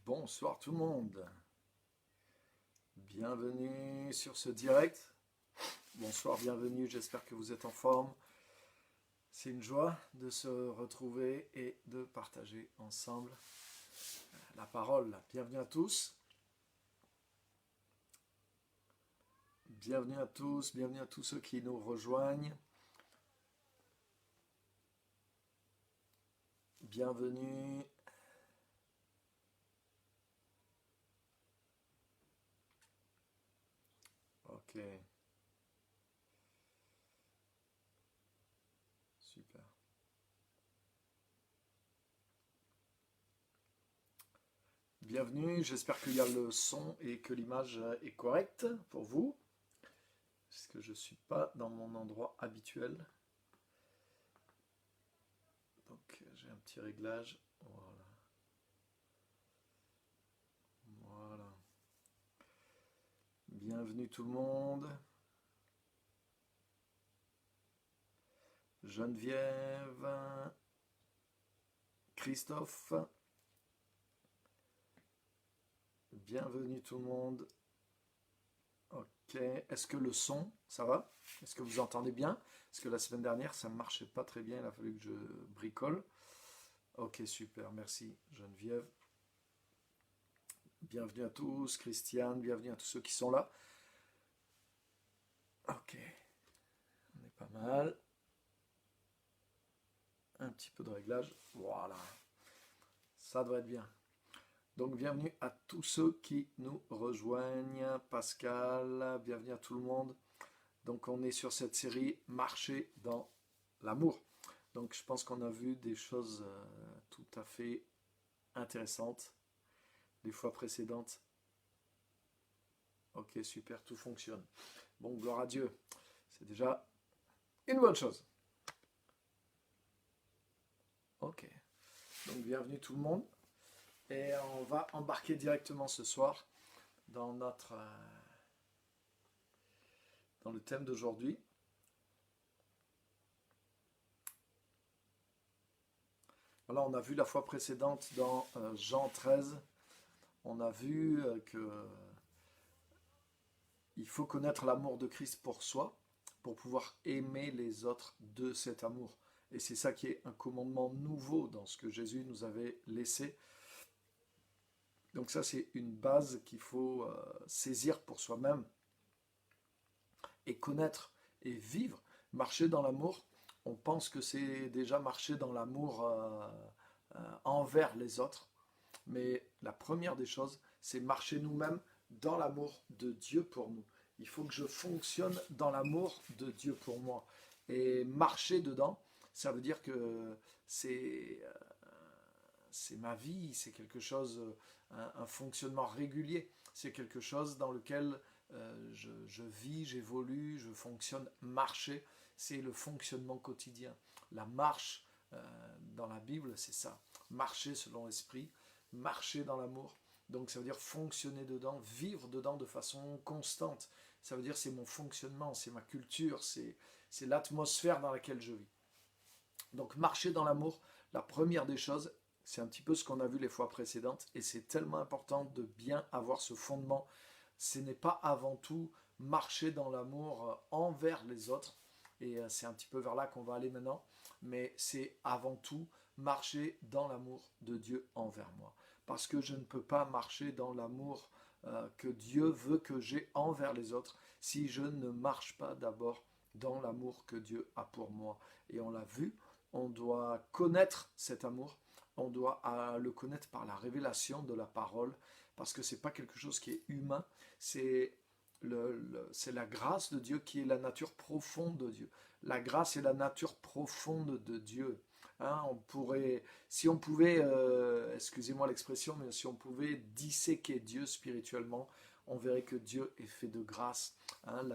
Bonsoir tout le monde, bienvenue sur ce direct. Bonsoir, bienvenue, j'espère que vous êtes en forme. C'est une joie de se retrouver et de partager ensemble la parole. Bienvenue à tous. Bienvenue à tous, bienvenue à tous ceux qui nous rejoignent. Bienvenue. Ok. Super. Bienvenue, j'espère qu'il y a le son et que l'image est correcte pour vous. Parce que je ne suis pas dans mon endroit habituel. Donc j'ai un petit réglage. Voilà. Voilà. Bienvenue tout le monde. Geneviève. Christophe. Bienvenue tout le monde. Ok. Est-ce que le son, ça va? Est-ce que vous entendez bien? Parce que la semaine dernière, ça ne marchait pas très bien. Il a fallu que je bricole. Ok, super. Merci Geneviève. Bienvenue à tous. Christiane, bienvenue à tous ceux qui sont là. Ok. On est pas mal. Un petit peu de réglage. Voilà. Ça doit être bien. Donc bienvenue à tous ceux qui nous rejoignent. Pascal, bienvenue à tout le monde. Donc on est sur cette série Marcher dans l'amour. Donc je pense qu'on a vu des choses tout à fait intéressantes les fois précédentes. Ok, super, tout fonctionne. Bon, gloire à Dieu. C'est déjà une bonne chose. Ok. Donc bienvenue tout le monde. Et on va embarquer directement ce soir dans dans le thème d'aujourd'hui. Voilà, on a vu la fois précédente dans Jean 13, on a vu que il faut connaître l'amour de Christ pour soi, pour pouvoir aimer les autres de cet amour. Et c'est ça qui est un commandement nouveau dans ce que Jésus nous avait laissé. Donc ça, c'est une base qu'il faut saisir pour soi-même et connaître et vivre. Marcher dans l'amour, on pense que c'est déjà marcher dans l'amour envers les autres. Mais la première des choses, c'est marcher nous-mêmes dans l'amour de Dieu pour nous. Il faut que je fonctionne dans l'amour de Dieu pour moi. Et marcher dedans, ça veut dire que c'est ma vie, c'est quelque chose, un fonctionnement régulier. C'est quelque chose dans lequel je vis, j'évolue, je fonctionne. Marcher, c'est le fonctionnement quotidien. La marche dans la Bible, c'est ça. Marcher selon l'esprit, marcher dans l'amour. Donc ça veut dire fonctionner dedans, vivre dedans de façon constante. Ça veut dire c'est mon fonctionnement, c'est ma culture, c'est l'atmosphère dans laquelle je vis. Donc marcher dans l'amour, la première des choses, c'est un petit peu ce qu'on a vu les fois précédentes, et c'est tellement important de bien avoir ce fondement. Ce n'est pas avant tout marcher dans l'amour envers les autres, et c'est un petit peu vers là qu'on va aller maintenant, mais c'est avant tout marcher dans l'amour de Dieu envers moi. Parce que je ne peux pas marcher dans l'amour que Dieu veut que j'ai envers les autres si je ne marche pas d'abord dans l'amour que Dieu a pour moi. Et on l'a vu, on doit connaître cet amour, on doit le connaître par la révélation de la parole, parce que ce n'est pas quelque chose qui est humain, c'est la grâce de Dieu qui est la nature profonde de Dieu. La grâce est la nature profonde de Dieu. Hein, si on pouvait, excusez-moi l'expression, mais si on pouvait disséquer Dieu spirituellement, on verrait que Dieu est fait de grâce. Hein,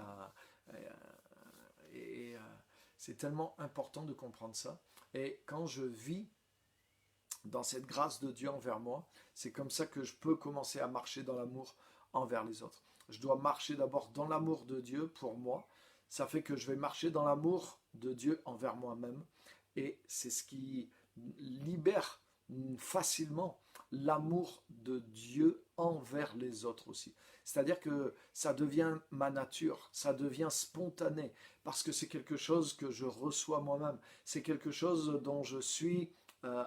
et c'est tellement important de comprendre ça. Et quand je vis dans cette grâce de Dieu envers moi, c'est comme ça que je peux commencer à marcher dans l'amour envers les autres. Je dois marcher d'abord dans l'amour de Dieu pour moi. Ça fait que je vais marcher dans l'amour de Dieu envers moi-même. Et c'est ce qui libère facilement l'amour de Dieu envers les autres aussi. C'est-à-dire que ça devient ma nature, ça devient spontané, parce que c'est quelque chose que je reçois moi-même, c'est quelque chose dont je suis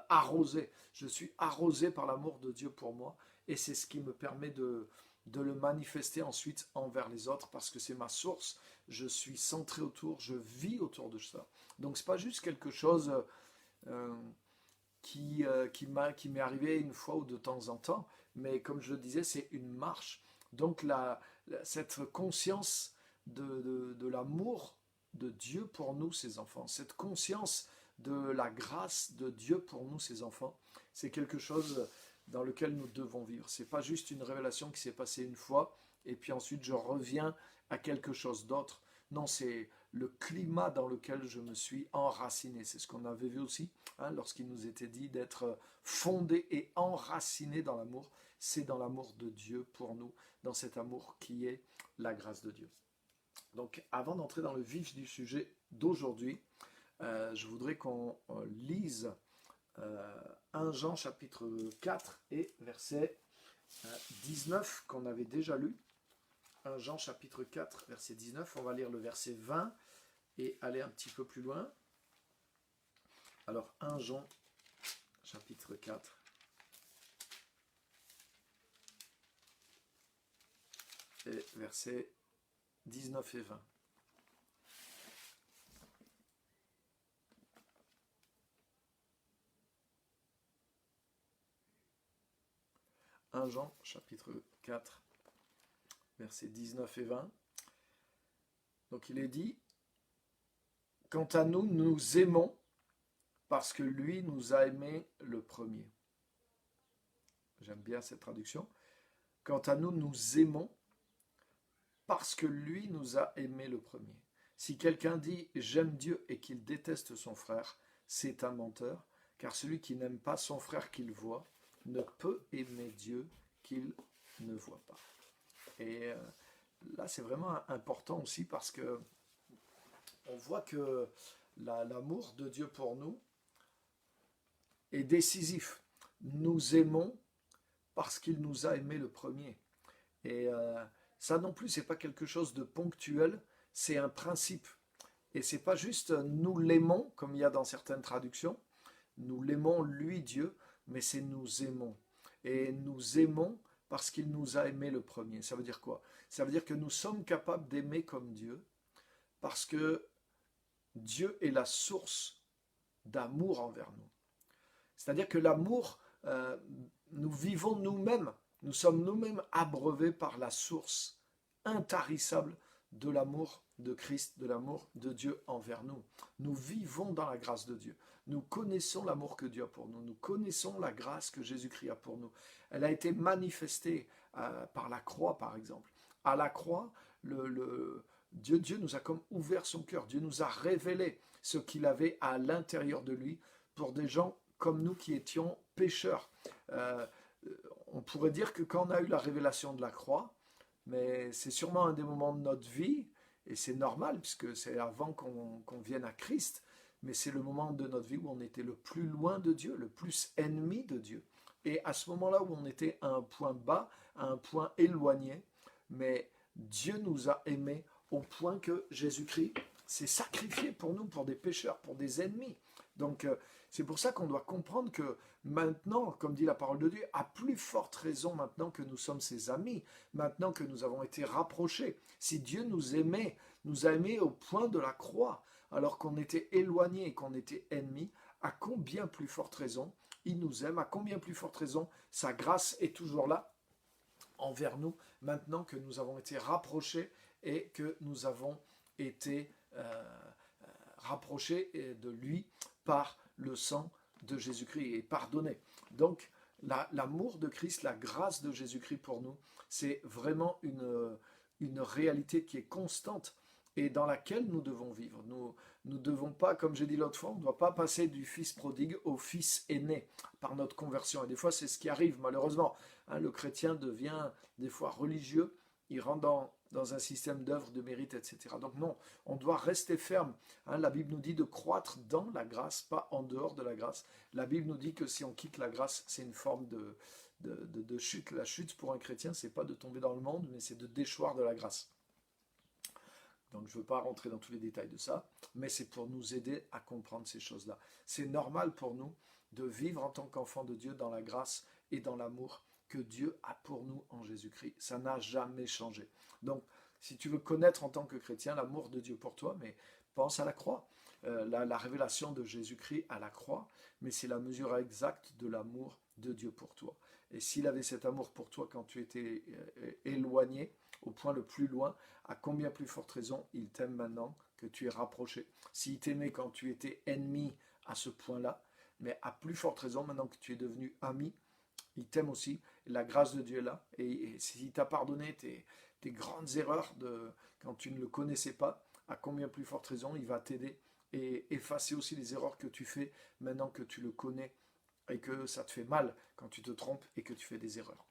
arrosé. Je suis arrosé par l'amour de Dieu pour moi, et c'est ce qui me permet de le manifester ensuite envers les autres, parce que c'est ma source, je suis centré autour, je vis autour de ça. Donc c'est pas juste quelque chose euh, qui m'est arrivé une fois ou de temps en temps, mais comme je le disais, c'est une marche. Donc cette conscience de l'amour de Dieu pour nous, ses enfants, cette conscience de la grâce de Dieu pour nous, ses enfants, c'est quelque chose dans lequel nous devons vivre. C'est pas juste une révélation qui s'est passée une fois et puis ensuite je reviens à quelque chose d'autre. Non, c'est le climat dans lequel je me suis enraciné. C'est ce qu'on avait vu aussi hein, lorsqu'il nous était dit d'être fondé et enraciné dans l'amour. C'est dans l'amour de Dieu pour nous, dans cet amour qui est la grâce de Dieu. Donc avant d'entrer dans le vif du sujet d'aujourd'hui, je voudrais qu'on lise 1 Jean chapitre 4 et verset 19 qu'on avait déjà lu. 1 Jean chapitre 4 verset 19, on va lire le verset 20 et aller un petit peu plus loin. Alors 1 Jean chapitre 4 et versets 19 et 20. « 1 Jean chapitre 4 versets 19 et 20. Donc il est dit, « Quant à nous, nous aimons parce que lui nous a aimés le premier. » J'aime bien cette traduction. « Quant à nous, nous aimons parce que lui nous a aimés le premier. » Si quelqu'un dit « J'aime Dieu » et qu'il déteste son frère, c'est un menteur, car celui qui n'aime pas son frère qu'il voit ne peut aimer Dieu qu'il ne voit pas. Et là, c'est vraiment important aussi parce que on voit que l'amour de Dieu pour nous est décisif. Nous aimons parce qu'il nous a aimés le premier. Et ça non plus, c'est pas quelque chose de ponctuel, c'est un principe. Et c'est pas juste nous l'aimons, comme il y a dans certaines traductions, nous l'aimons lui Dieu, mais c'est nous aimons. Et nous aimons parce qu'il nous a aimés le premier. Ça veut dire quoi? Ça veut dire que nous sommes capables d'aimer comme Dieu, parce que Dieu est la source d'amour envers nous. C'est-à-dire que l'amour, nous vivons nous-mêmes, nous sommes nous-mêmes abreuvés par la source intarissable de l'amour de Christ, de l'amour de Dieu envers nous. Nous vivons dans la grâce de Dieu. Nous connaissons l'amour que Dieu a pour nous. Nous connaissons la grâce que Jésus-Christ a pour nous. Elle a été manifestée par la croix, par exemple. À la croix, Dieu nous a comme ouvert son cœur. Dieu nous a révélé ce qu'il avait à l'intérieur de lui pour des gens comme nous qui étions pécheurs. On pourrait dire que quand on a eu la révélation de la croix, mais c'est sûrement un des moments de notre vie, et c'est normal, puisque c'est avant qu'on vienne à Christ, mais c'est le moment de notre vie où on était le plus loin de Dieu, le plus ennemi de Dieu. Et à ce moment-là où on était à un point bas, à un point éloigné, mais Dieu nous a aimés au point que Jésus-Christ s'est sacrifié pour nous, pour des pécheurs, pour des ennemis. Donc c'est pour ça qu'on doit comprendre que maintenant, comme dit la parole de Dieu, à plus forte raison maintenant que nous sommes ses amis, maintenant que nous avons été rapprochés. Si Dieu nous aimait, nous a aimés au point de la croix, alors qu'on était éloignés et qu'on était ennemis, à combien plus forte raison il nous aime, à combien plus forte raison sa grâce est toujours là envers nous, maintenant que nous avons été rapprochés et que nous avons été rapprochés de lui par le sang de Jésus-Christ et pardonnés. Donc, l'amour de Christ, la grâce de Jésus-Christ pour nous, c'est vraiment une réalité qui est constante et dans laquelle nous devons vivre. Nous ne devons pas, comme j'ai dit l'autre fois, on ne doit pas passer du fils prodigue au fils aîné par notre conversion. Et des fois, c'est ce qui arrive, malheureusement. Le chrétien devient des fois religieux il rentre dans un système d'œuvres, de mérite, etc. Donc non, on doit rester ferme. Hein, la Bible nous dit de croître dans la grâce, pas en dehors de la grâce. La Bible nous dit que si on quitte la grâce, c'est une forme de chute. La chute pour un chrétien, c'est pas de tomber dans le monde, mais c'est de déchoir de la grâce. Donc je ne veux pas rentrer dans tous les détails de ça, mais c'est pour nous aider à comprendre ces choses-là. C'est normal pour nous de vivre en tant qu'enfant de Dieu dans la grâce et dans l'amour que Dieu a pour nous en Jésus-Christ. Ça n'a jamais changé. Donc, si tu veux connaître en tant que chrétien l'amour de Dieu pour toi, mais pense à la croix. La révélation de Jésus-Christ à la croix, mais c'est la mesure exacte de l'amour de Dieu pour toi. Et s'il avait cet amour pour toi quand tu étais éloigné, au point le plus loin, à combien plus forte raison il t'aime maintenant que tu es rapproché. S'il t'aimait quand tu étais ennemi à ce point-là, mais à plus forte raison maintenant que tu es devenu ami, il t'aime aussi. La grâce de Dieu est là. Et s'il t'a pardonné tes grandes erreurs quand tu ne le connaissais pas, à combien plus forte raison il va t'aider et effacer aussi les erreurs que tu fais maintenant que tu le connais et que ça te fait mal quand tu te trompes et que tu fais des erreurs.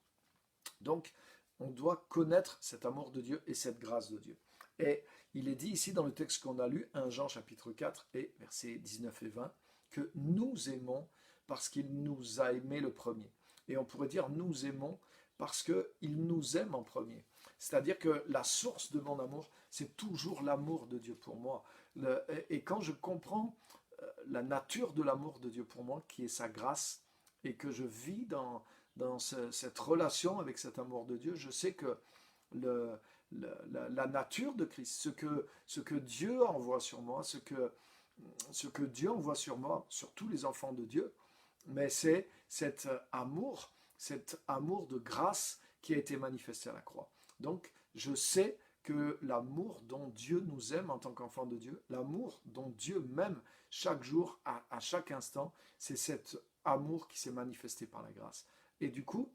Donc, on doit connaître cet amour de Dieu et cette grâce de Dieu. Et il est dit ici dans le texte qu'on a lu, 1 Jean chapitre 4 et versets 19 et 20, que nous aimons parce qu'il nous a aimés le premier. Et on pourrait dire nous aimons parce qu'il nous aime en premier. C'est-à-dire que la source de mon amour, c'est toujours l'amour de Dieu pour moi. Et quand je comprends la nature de l'amour de Dieu pour moi, qui est sa grâce, et que je vis dans cette relation avec cet amour de Dieu, je sais que la nature de Christ, ce que Dieu envoie sur moi, ce que Dieu envoie sur moi, sur tous les enfants de Dieu, mais c'est cet amour de grâce qui a été manifesté à la croix. Donc, je sais que l'amour dont Dieu nous aime en tant qu'enfants de Dieu, l'amour dont Dieu m'aime chaque jour, à chaque instant, c'est cet amour qui s'est manifesté par la grâce. Et du coup,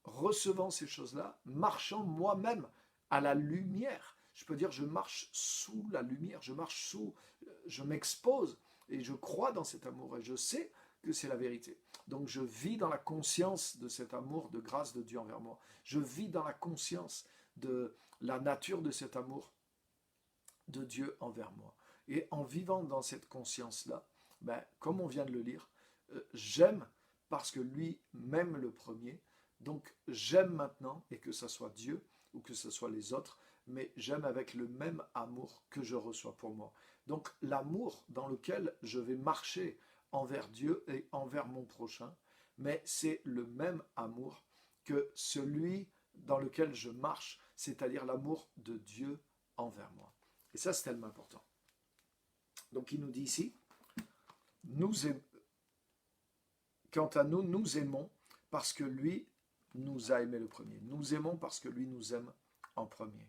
recevant ces choses-là, marchant moi-même à la lumière, je peux dire je marche sous la lumière, je m'expose et je crois dans cet amour et je sais que c'est la vérité. Donc je vis dans la conscience de cet amour de grâce de Dieu envers moi. Je vis dans la conscience de la nature de cet amour de Dieu envers moi. Et en vivant dans cette conscience-là, comme on vient de le lire, j'aime parce que lui m'aime le premier. Donc j'aime maintenant, et que ce soit Dieu ou que ce soit les autres, mais j'aime avec le même amour que je reçois pour moi. Donc l'amour dans lequel je vais marcher envers Dieu et envers mon prochain, mais c'est le même amour que celui dans lequel je marche, c'est-à-dire l'amour de Dieu envers moi. Et ça, c'est tellement important. Donc il nous dit ici, quant à nous, nous aimons parce que lui nous a aimés le premier. Nous aimons parce que lui nous aime en premier.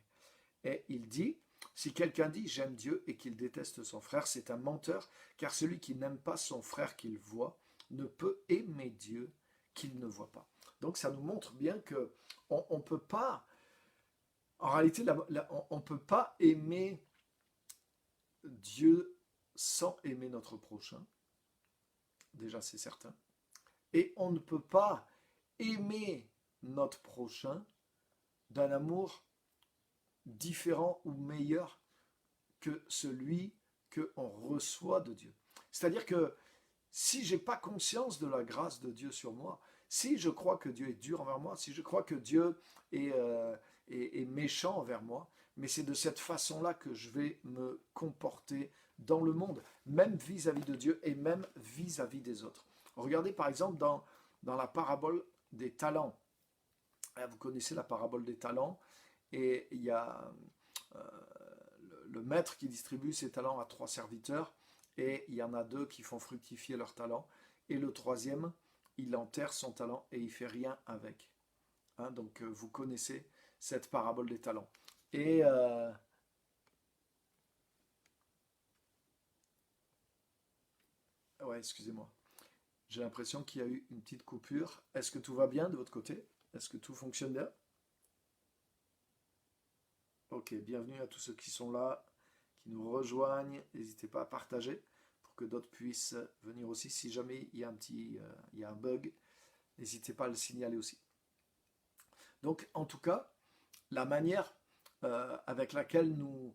Et il dit, si quelqu'un dit j'aime Dieu et qu'il déteste son frère, c'est un menteur, car celui qui n'aime pas son frère qu'il voit ne peut aimer Dieu qu'il ne voit pas. Donc ça nous montre bien que on peut pas, en réalité, on ne peut pas aimer Dieu sans aimer notre prochain. Déjà, c'est certain. Et on ne peut pas aimer notre prochain d'un amour différent ou meilleur que celui qu'on reçoit de Dieu. C'est-à-dire que si je n'ai pas conscience de la grâce de Dieu sur moi, si je crois que Dieu est dur envers moi, si je crois que Dieu est méchant envers moi, mais c'est de cette façon-là que je vais me comporter dans le monde, même vis-à-vis de Dieu et même vis-à-vis des autres. Regardez par exemple dans la parabole des talents. Vous connaissez la parabole des talents, et il y a le maître qui distribue ses talents à 3 serviteurs, et il y en a 2 qui font fructifier leurs talents, et le 3e, il enterre son talent et il ne fait rien avec. Donc vous connaissez cette parabole des talents. Et ouais, excusez-moi. J'ai l'impression qu'il y a eu une petite coupure. Est-ce que tout va bien de votre côté? Est-ce que tout fonctionne bien? Ok, bienvenue à tous ceux qui sont là, qui nous rejoignent. N'hésitez pas à partager pour que d'autres puissent venir aussi. Si jamais il y a il y a un bug, n'hésitez pas à le signaler aussi. Donc, en tout cas, la manière avec laquelle nous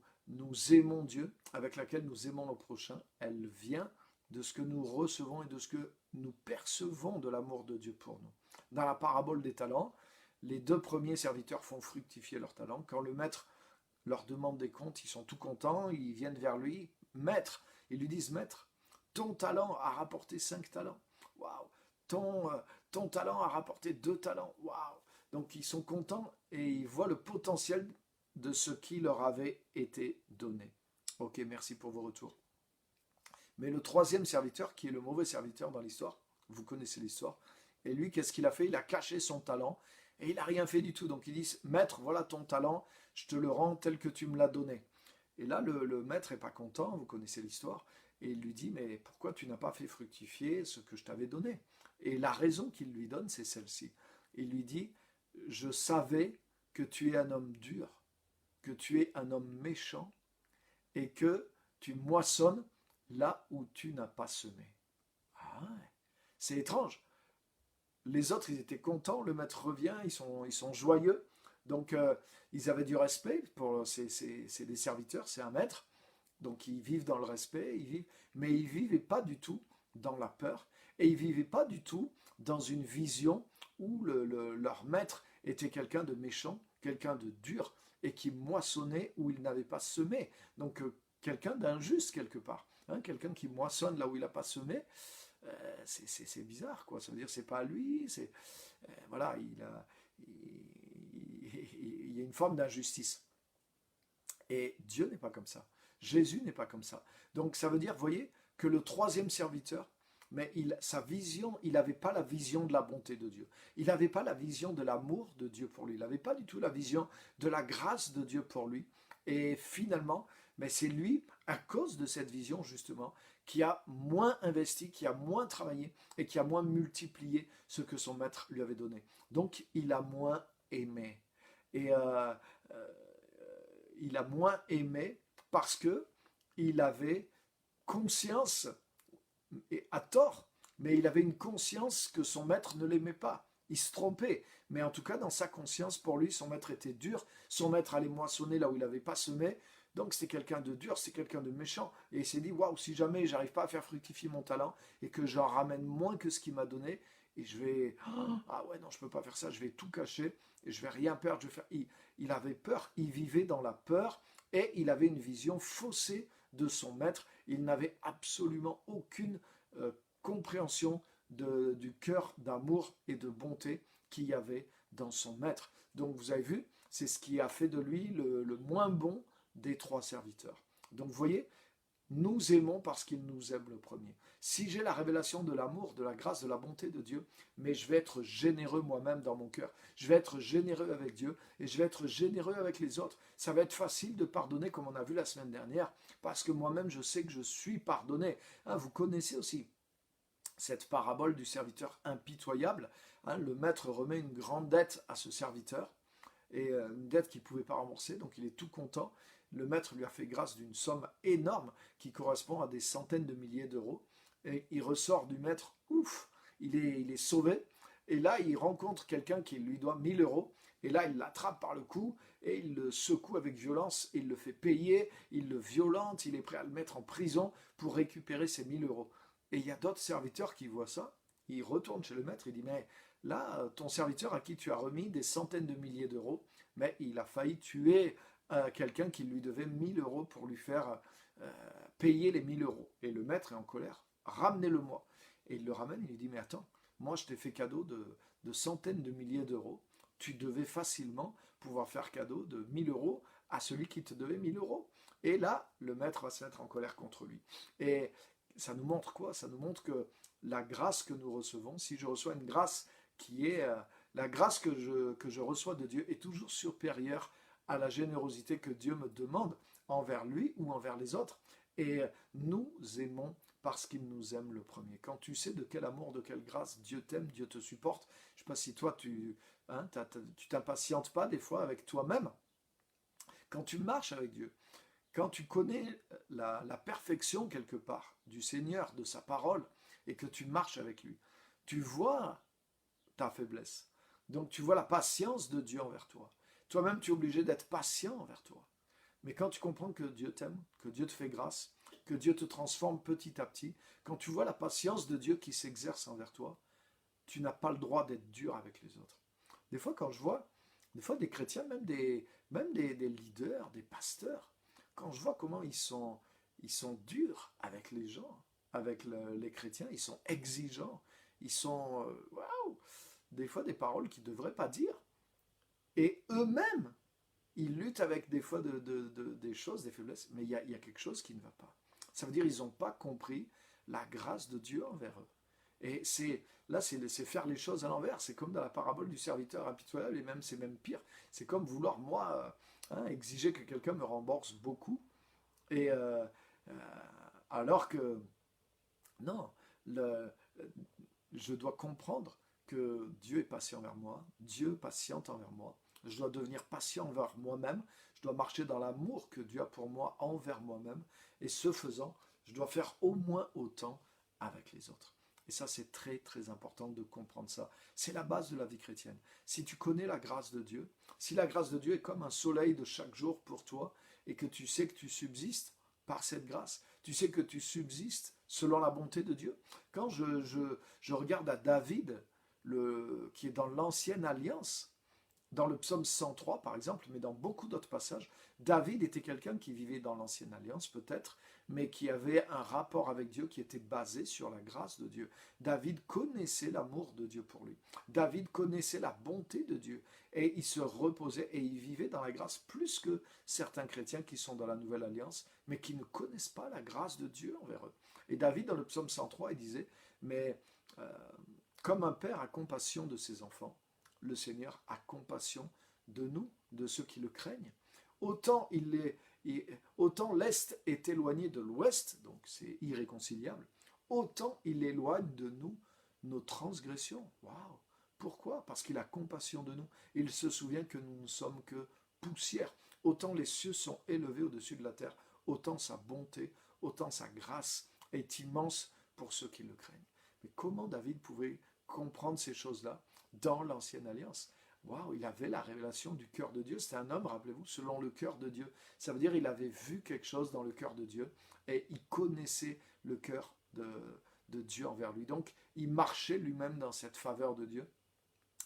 aimons Dieu, avec laquelle nous aimons nos prochains, elle vient de ce que nous recevons et de ce que nous percevons de l'amour de Dieu pour nous. Dans la parabole des talents, les 2 premiers serviteurs font fructifier leurs talents. Quand le maître leur demande des comptes, ils sont tout contents, ils viennent vers lui, maître, ils lui disent, maître, ton talent a rapporté 5 talents. Waouh! Ton talent a rapporté 2 talents. Waouh! Donc ils sont contents et ils voient le potentiel de ce qui leur avait été donné. Ok, merci pour vos retours. Mais le 3e serviteur, qui est le mauvais serviteur dans l'histoire, vous connaissez l'histoire, et lui, qu'est-ce qu'il a fait? Il a caché son talent, et il n'a rien fait du tout. Donc ils disent, maître, voilà ton talent, je te le rends tel que tu me l'as donné. Et là, le maître n'est pas content, vous connaissez l'histoire, et il lui dit, mais pourquoi tu n'as pas fait fructifier ce que je t'avais donné? Et la raison qu'il lui donne, c'est celle-ci. Il lui dit, je savais que tu es un homme dur, que tu es un homme méchant, et que tu moissonnes là où tu n'as pas semé. Ah ouais. C'est étrange. Les autres, ils étaient contents, le maître revient, ils sont joyeux. Donc, ils avaient du respect, c'est des serviteurs, c'est un maître. Donc, ils vivent dans le respect, mais ils ne vivaient pas du tout dans la peur. Et ils ne vivaient pas du tout dans une vision où leur maître était quelqu'un de méchant, quelqu'un de dur, et qui moissonnait où il n'avait pas semé. Donc, quelqu'un d'injuste quelque part. Hein, quelqu'un qui moissonne là où il n'a pas semé, c'est bizarre, quoi. Ça veut dire que c'est pas lui, voilà, il y a une forme d'injustice. Et Dieu n'est pas comme ça. Jésus n'est pas comme ça. Donc ça veut dire, vous voyez, que le 3e serviteur, mais sa vision, il n'avait pas la vision de la bonté de Dieu. Il n'avait pas la vision de l'amour de Dieu pour lui. Il n'avait pas du tout la vision de la grâce de Dieu pour lui. Et finalement, mais c'est lui, à cause de cette vision justement, qui a moins investi, qui a moins travaillé et qui a moins multiplié ce que son maître lui avait donné. Donc il a moins aimé. Et il a moins aimé parce que il avait conscience, et à tort, mais il avait une conscience que son maître ne l'aimait pas. Il se trompait, mais en tout cas dans sa conscience, pour lui, son maître était dur, son maître allait moissonner là où il n'avait pas semé, donc c'est quelqu'un de dur, c'est quelqu'un de méchant. Et il s'est dit, waouh, si jamais j'arrive pas à faire fructifier mon talent et que j'en ramène moins que ce qu'il m'a donné, et je vais, ah ouais, non, je peux pas faire ça, je vais tout cacher et je vais rien perdre. Il avait peur, il vivait dans la peur et il avait une vision faussée de son maître. Il n'avait absolument aucune compréhension du cœur d'amour et de bonté qu'il y avait dans son maître. Donc vous avez vu, c'est ce qui a fait de lui le moins bon des 3 serviteurs. Donc vous voyez, nous aimons parce qu'il nous aime le premier. Si j'ai la révélation de l'amour, de la grâce, de la bonté de Dieu, mais je vais être généreux moi-même dans mon cœur. Je vais être généreux avec Dieu et je vais être généreux avec les autres. Ça va être facile de pardonner comme on a vu la semaine dernière parce que moi-même je sais que je suis pardonné. Hein, vous connaissez aussi cette parabole du serviteur impitoyable. Hein, le maître remet une grande dette à ce serviteur et une dette qu'il ne pouvait pas rembourser, donc il est tout content. Le maître lui a fait grâce d'une somme énorme qui correspond à des centaines de milliers d'euros. Et il ressort du maître, ouf, il est sauvé. Et là, il rencontre quelqu'un qui lui doit 1000 euros. Et là, il l'attrape par le cou et il le secoue avec violence. Il le fait payer, il le violente, il est prêt à le mettre en prison pour récupérer ses 1000 euros. Et il y a d'autres serviteurs qui voient ça. Ils retournent chez le maître, il dit, mais là, ton serviteur à qui tu as remis des centaines de milliers d'euros, mais il a failli tuer quelqu'un qui lui devait 1000 euros pour lui faire payer les 1000 euros. Et le maître est en colère, ramenez-le-moi. Et il le ramène, il lui dit, mais attends, moi je t'ai fait cadeau de centaines de milliers d'euros, tu devais facilement pouvoir faire cadeau de 1000 euros à celui qui te devait 1000 euros. Et là, le maître va se mettre en colère contre lui. Et ça nous montre quoi? Ça nous montre que la grâce que nous recevons, si je reçois une grâce qui est... la grâce que je reçois de Dieu est toujours supérieure à la générosité que Dieu me demande envers lui ou envers les autres. Et nous aimons parce qu'il nous aime le premier. Quand tu sais de quel amour, de quelle grâce Dieu t'aime, Dieu te supporte, je ne sais pas si toi tu t'impatientes pas des fois avec toi-même. Quand tu marches avec Dieu, quand tu connais la perfection quelque part du Seigneur, de sa parole, et que tu marches avec lui, tu vois ta faiblesse. Donc tu vois la patience de Dieu envers toi. Toi-même, tu es obligé d'être patient envers toi. Mais quand tu comprends que Dieu t'aime, que Dieu te fait grâce, que Dieu te transforme petit à petit, quand tu vois la patience de Dieu qui s'exerce envers toi, tu n'as pas le droit d'être dur avec les autres. Des fois, quand je vois, des fois des chrétiens, même des leaders, des pasteurs, quand je vois comment ils sont durs avec les gens, avec les chrétiens, ils sont exigeants, ils sont, waouh, des fois des paroles qu'ils ne devraient pas dire. Et eux-mêmes, ils luttent avec des fois des choses, des faiblesses, mais il y a quelque chose qui ne va pas. Ça veut dire qu'ils n'ont pas compris la grâce de Dieu envers eux. Et c'est faire les choses à l'envers. C'est comme dans la parabole du serviteur impitoyable, et même c'est même pire. C'est comme vouloir, moi, exiger que quelqu'un me rembourse beaucoup, et alors que, non, le, je dois comprendre que Dieu est patient envers moi, Dieu patiente envers moi. Je dois devenir patient envers moi-même, je dois marcher dans l'amour que Dieu a pour moi envers moi-même, et ce faisant, je dois faire au moins autant avec les autres. Et ça, c'est très très important de comprendre ça. C'est la base de la vie chrétienne. Si tu connais la grâce de Dieu, si la grâce de Dieu est comme un soleil de chaque jour pour toi, et que tu sais que tu subsistes par cette grâce, tu sais que tu subsistes selon la bonté de Dieu. Quand je regarde à David, qui est dans l'ancienne alliance, dans le psaume 103 par exemple, mais dans beaucoup d'autres passages, David était quelqu'un qui vivait dans l'ancienne alliance peut-être, mais qui avait un rapport avec Dieu qui était basé sur la grâce de Dieu. David connaissait l'amour de Dieu pour lui. David connaissait la bonté de Dieu et il se reposait et il vivait dans la grâce plus que certains chrétiens qui sont dans la nouvelle alliance, mais qui ne connaissent pas la grâce de Dieu envers eux. Et David, dans le psaume 103, il disait, mais comme un père a compassion de ses enfants, le Seigneur a compassion de nous, de ceux qui le craignent. Autant autant l'Est est éloigné de l'Ouest, donc c'est irréconciliable, autant il éloigne de nous nos transgressions. Waouh! Pourquoi? Parce qu'il a compassion de nous. Il se souvient que nous ne sommes que poussière. Autant les cieux sont élevés au-dessus de la terre, autant sa bonté, autant sa grâce est immense pour ceux qui le craignent. Mais comment David pouvait comprendre ces choses-là dans l'ancienne alliance? Waouh, il avait la révélation du cœur de Dieu. C'était un homme, rappelez-vous, selon le cœur de Dieu. Ça veut dire qu'il avait vu quelque chose dans le cœur de Dieu et il connaissait le cœur de Dieu envers lui. Donc, il marchait lui-même dans cette faveur de Dieu.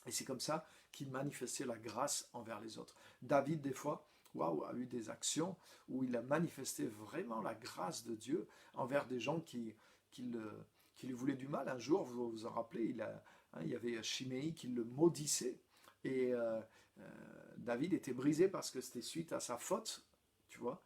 Et c'est comme ça qu'il manifestait la grâce envers les autres. David, des fois, waouh, a eu des actions où il a manifesté vraiment la grâce de Dieu envers des gens qui lui voulaient du mal. Un jour, vous vous en rappelez, il y avait Chiméi qui le maudissait. Et David était brisé parce que c'était suite à sa faute, tu vois,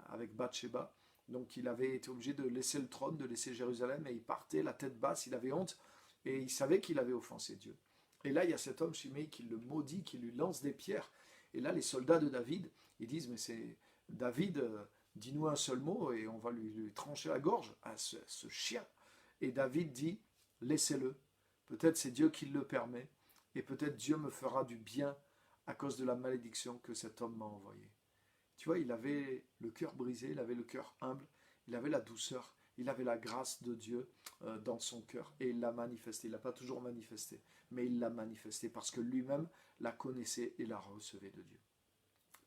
avec Bathsheba. Donc il avait été obligé de laisser le trône, de laisser Jérusalem, et il partait la tête basse, il avait honte, et il savait qu'il avait offensé Dieu. Et là, il y a cet homme, Chiméi, qui le maudit, qui lui lance des pierres. Et là, les soldats de David, ils disent, mais c'est David, dis-nous un seul mot, et on va lui trancher la gorge à ce chien. Et David dit, laissez-le. Peut-être c'est Dieu qui le permet, et peut-être Dieu me fera du bien à cause de la malédiction que cet homme m'a envoyée. Tu vois, il avait le cœur brisé, il avait le cœur humble, il avait la douceur, il avait la grâce de Dieu dans son cœur. Et il l'a manifesté. Il ne l'a pas toujours manifesté, mais il l'a manifesté parce que lui-même la connaissait et la recevait de Dieu.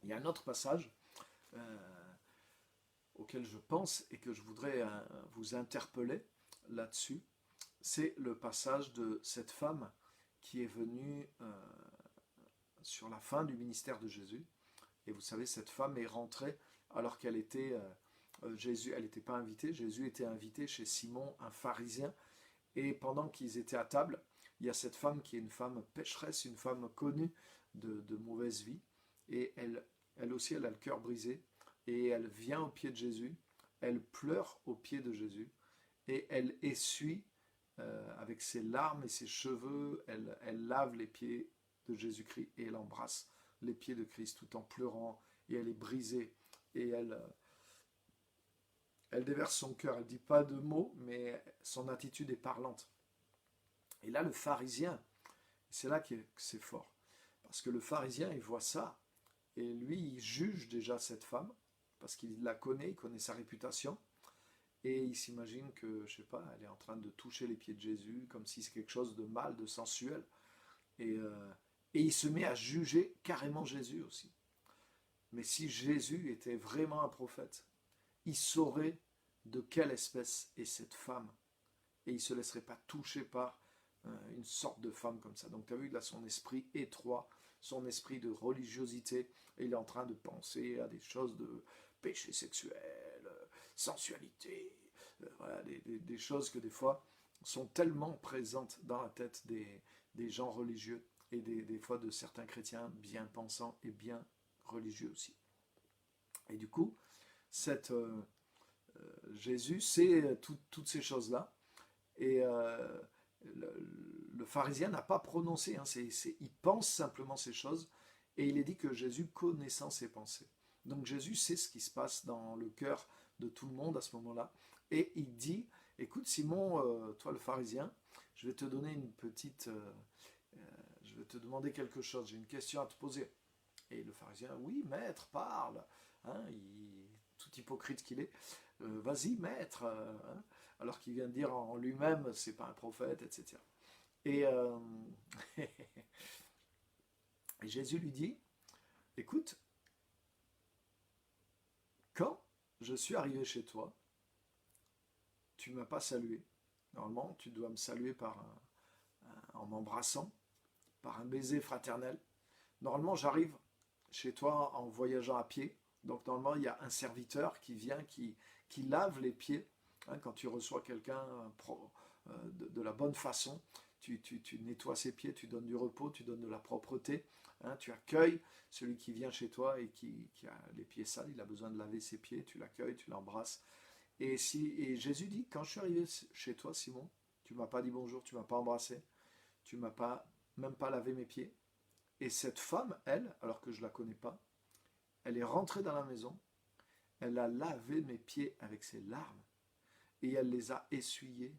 Il y a un autre passage auquel je pense et que je voudrais vous interpeller là-dessus. C'est le passage de cette femme qui est venue sur la fin du ministère de Jésus. Et vous savez, cette femme est rentrée alors qu'elle était... Jésus, elle n'était pas invitée. Jésus était invité chez Simon, un pharisien. Et pendant qu'ils étaient à table, il y a cette femme qui est une femme pécheresse, une femme connue de mauvaise vie. Et elle aussi, elle a le cœur brisé. Et elle vient au pied de Jésus. Elle pleure au pied de Jésus. Et elle essuie avec ses larmes et ses cheveux. Elle lave les pieds de Jésus-Christ et elle embrasse les pieds de Christ tout en pleurant. Et elle est brisée. Et elle déverse son cœur, elle ne dit pas de mots, mais son attitude est parlante. Et là, le pharisien, c'est là que c'est fort. Parce que le pharisien, il voit ça, et lui, il juge déjà cette femme, parce qu'il la connaît, il connaît sa réputation, et il s'imagine que, je sais pas, elle est en train de toucher les pieds de Jésus, comme si c'est quelque chose de mal, de sensuel. Et Et il se met à juger carrément Jésus aussi. Mais si Jésus était vraiment un prophète, il saurait de quelle espèce est cette femme. Et il ne se laisserait pas toucher par une sorte de femme comme ça. Donc tu as vu, il a son esprit étroit, son esprit de religiosité, et il est en train de penser à des choses de péché sexuel, sensualité, voilà, des choses que des fois sont tellement présentes dans la tête des gens religieux et des fois de certains chrétiens bien pensants et bien religieux aussi. Et du coup, Jésus sait toutes ces choses-là, et le pharisien n'a pas prononcé, hein, il pense simplement ces choses, et il est dit que Jésus connaissant ses pensées. Donc Jésus sait ce qui se passe dans le cœur de tout le monde à ce moment-là, et il dit, écoute Simon, toi le pharisien, je vais te donner une petite... je vais te demander quelque chose, j'ai une question à te poser. Et le pharisien, oui maître, parle, hein, tout hypocrite qu'il est, vas-y maître, hein, alors qu'il vient de dire en lui-même, c'est pas un prophète, etc. Et, et Jésus lui dit, écoute, quand je suis arrivé chez toi, tu ne m'as pas salué. Normalement, tu dois me saluer en m'embrassant, par un baiser fraternel. Normalement, j'arrive chez toi en voyageant à pied. Donc normalement, il y a un serviteur qui vient, qui lave les pieds. Hein, quand tu reçois quelqu'un de la bonne façon, tu nettoies ses pieds, tu donnes du repos, tu donnes de la propreté. Hein, tu accueilles celui qui vient chez toi et qui a les pieds sales, il a besoin de laver ses pieds, tu l'accueilles, tu l'embrasses. Et Jésus dit, quand je suis arrivé chez toi, Simon, tu ne m'as pas dit bonjour, tu ne m'as pas embrassé, tu ne m'as même pas lavé mes pieds. Et cette femme, elle, alors que je ne la connais pas, elle est rentrée dans la maison, elle a lavé mes pieds avec ses larmes et elle les a essuyés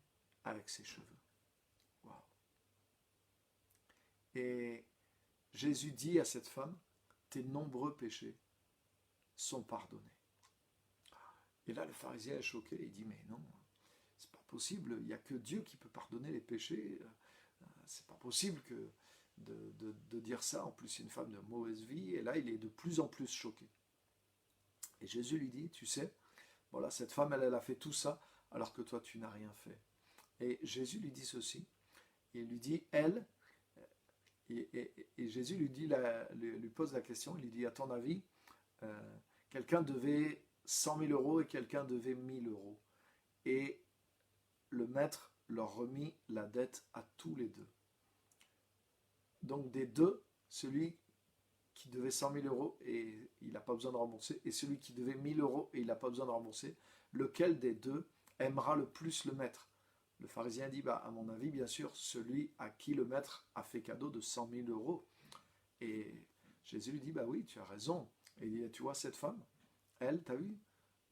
avec ses cheveux. Wow. Et Jésus dit à cette femme, tes nombreux péchés sont pardonnés. Et là, le pharisien est choqué, il dit, mais non, c'est pas possible, il n'y a que Dieu qui peut pardonner les péchés, c'est pas possible de dire ça, en plus c'est une femme de mauvaise vie, et là il est de plus en plus choqué. Et Jésus lui dit, tu sais, voilà, cette femme elle a fait tout ça, alors que toi tu n'as rien fait. Et Jésus lui dit ceci, il lui dit, elle, et Jésus lui pose la question, il lui dit, à ton avis, quelqu'un devait 100 000 euros et quelqu'un devait 1000 euros. Et le maître leur remit la dette à tous les deux. Donc des deux, celui qui devait 100 000 euros et il n'a pas besoin de rembourser, et celui qui devait 1000 euros et il n'a pas besoin de rembourser, lequel des deux aimera le plus le maître? Le pharisien dit, à mon avis, bien sûr, celui à qui le maître a fait cadeau de 100 000 euros. Et Jésus lui dit, oui, tu as raison. Et il dit, tu vois cette femme, elle, t'as vu,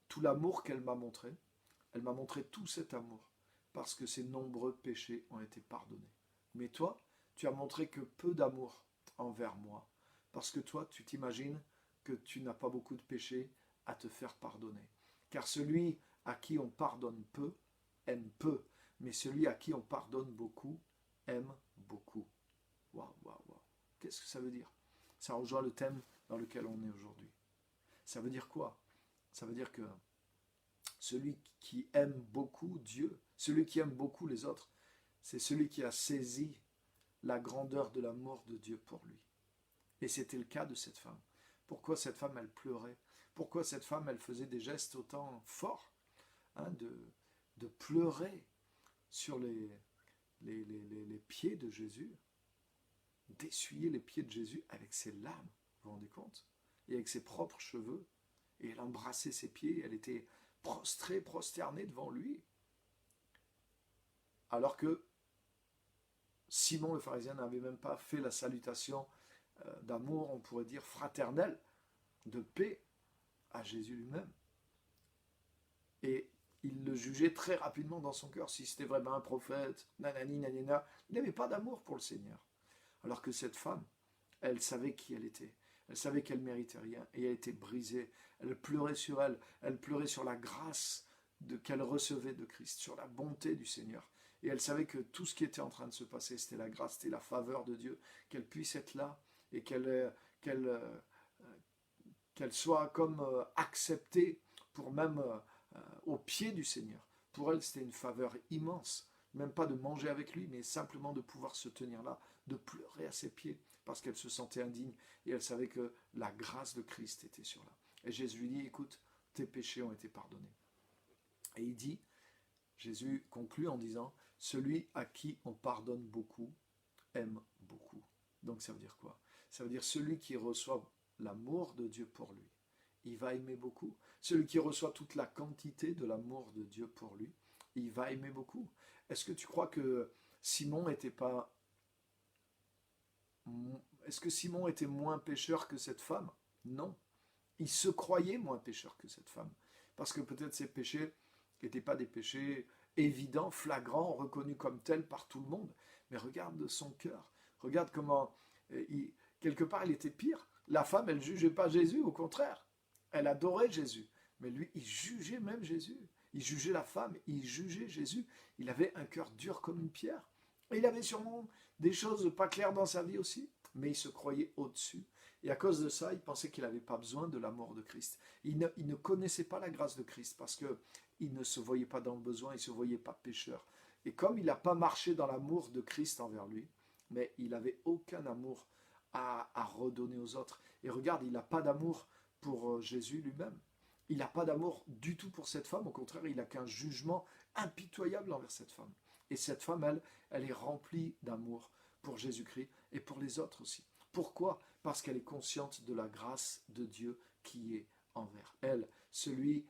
tout l'amour qu'elle m'a montré, elle m'a montré tout cet amour, parce que ses nombreux péchés ont été pardonnés. Mais toi, tu as montré que peu d'amour envers moi, parce que toi, tu t'imagines que tu n'as pas beaucoup de péchés à te faire pardonner. Car celui à qui on pardonne peu, aime peu, mais celui à qui on pardonne beaucoup, aime beaucoup. Waouh, waouh, waouh. Qu'est-ce que ça veut dire? Ça rejoint le thème dans lequel on est aujourd'hui. Ça veut dire quoi? Ça veut dire que celui qui aime beaucoup Dieu, celui qui aime beaucoup les autres, c'est celui qui a saisi la grandeur de l'amour de Dieu pour lui. Et c'était le cas de cette femme. Pourquoi cette femme, elle pleurait? Pourquoi cette femme, elle faisait des gestes autant forts, hein, de pleurer sur les pieds de Jésus, d'essuyer les pieds de Jésus avec ses larmes, vous vous rendez compte? Et avec ses propres cheveux, et elle embrassait ses pieds, elle était prostrée, prosternée devant lui. Alors que Simon le pharisien n'avait même pas fait la salutation d'amour, on pourrait dire fraternelle, de paix à Jésus lui-même. Et il le jugeait très rapidement dans son cœur, si c'était vraiment un prophète, nanani, nanana, il n'avait pas d'amour pour le Seigneur. Alors que cette femme, elle savait qui elle était, elle savait qu'elle ne méritait rien, et elle était brisée, elle pleurait sur elle pleurait sur la grâce qu'elle recevait de Christ, sur la bonté du Seigneur. Et elle savait que tout ce qui était en train de se passer, c'était la grâce, c'était la faveur de Dieu, qu'elle puisse être là et qu'elle soit comme acceptée pour même au pied du Seigneur. Pour elle, c'était une faveur immense. Même pas de manger avec lui, mais simplement de pouvoir se tenir là, de pleurer à ses pieds, parce qu'elle se sentait indigne et elle savait que la grâce de Christ était sur elle. Et Jésus lui dit, écoute, tes péchés ont été pardonnés. Et il dit, Jésus conclut en disant, celui à qui on pardonne beaucoup aime beaucoup. Donc ça veut dire quoi? Ça veut dire celui qui reçoit l'amour de Dieu pour lui, il va aimer beaucoup. Celui qui reçoit toute la quantité de l'amour de Dieu pour lui, il va aimer beaucoup. Est-ce que tu crois que Simon était pas... Est-ce que Simon était moins pécheur que cette femme? Non. Il se croyait moins pécheur que cette femme. Parce que peut-être ses péchés n'étaient pas des péchés évidents, flagrants, reconnus comme tels par tout le monde. Mais regarde son cœur. Regarde comment, quelque part, il était pire. La femme, elle ne jugeait pas Jésus, au contraire. Elle adorait Jésus. Mais lui, il jugeait même Jésus. Il jugeait la femme, il jugeait Jésus. Il avait un cœur dur comme une pierre. Et il avait sûrement des choses pas claires dans sa vie aussi. Mais il se croyait au-dessus. Et à cause de ça, il pensait qu'il n'avait pas besoin de l'amour de Christ. Il ne connaissait pas la grâce de Christ parce qu'il ne se voyait pas dans le besoin, il ne se voyait pas pécheur. Et comme il n'a pas marché dans l'amour de Christ envers lui, mais il n'avait aucun amour à redonner aux autres. Et regarde, il n'a pas d'amour pour Jésus lui-même. Il n'a pas d'amour du tout pour cette femme. Au contraire, il n'a qu'un jugement impitoyable envers cette femme. Et cette femme, elle est remplie d'amour pour Jésus-Christ et pour les autres aussi. Pourquoi? Parce qu'elle est consciente de la grâce de Dieu qui est envers elle. Celui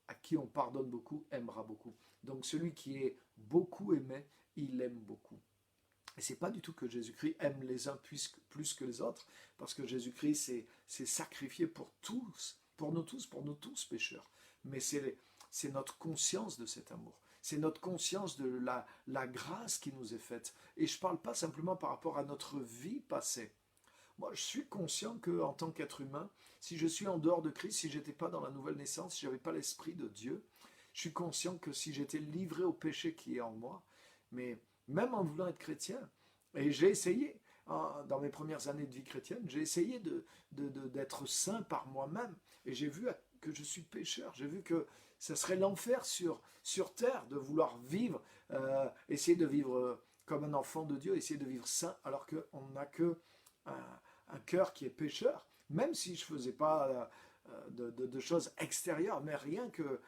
à qui on pardonne beaucoup aimera beaucoup. Donc celui qui est beaucoup aimé, il aime beaucoup. Et c'est pas du tout que Jésus-Christ aime les uns plus que les autres, parce que Jésus-Christ s'est sacrifié pour nous tous pécheurs. Mais c'est notre conscience de cet amour. C'est notre conscience de la grâce qui nous est faite. Et je ne parle pas simplement par rapport à notre vie passée. Moi, je suis conscient qu'en tant qu'être humain, si je suis en dehors de Christ, si je n'étais pas dans la nouvelle naissance, si je n'avais pas l'Esprit de Dieu, je suis conscient que si j'étais livré au péché qui est en moi, mais même en voulant être chrétien, et j'ai essayé, dans mes premières années de vie chrétienne, j'ai essayé d'être saint par moi-même, et j'ai vu que je suis pécheur, j'ai vu que ça serait l'enfer sur terre de vouloir vivre, essayer de vivre comme un enfant de Dieu, essayer de vivre saint, alors qu'on n'a que un cœur qui est pécheur, même si je ne faisais pas de choses extérieures, mais rien que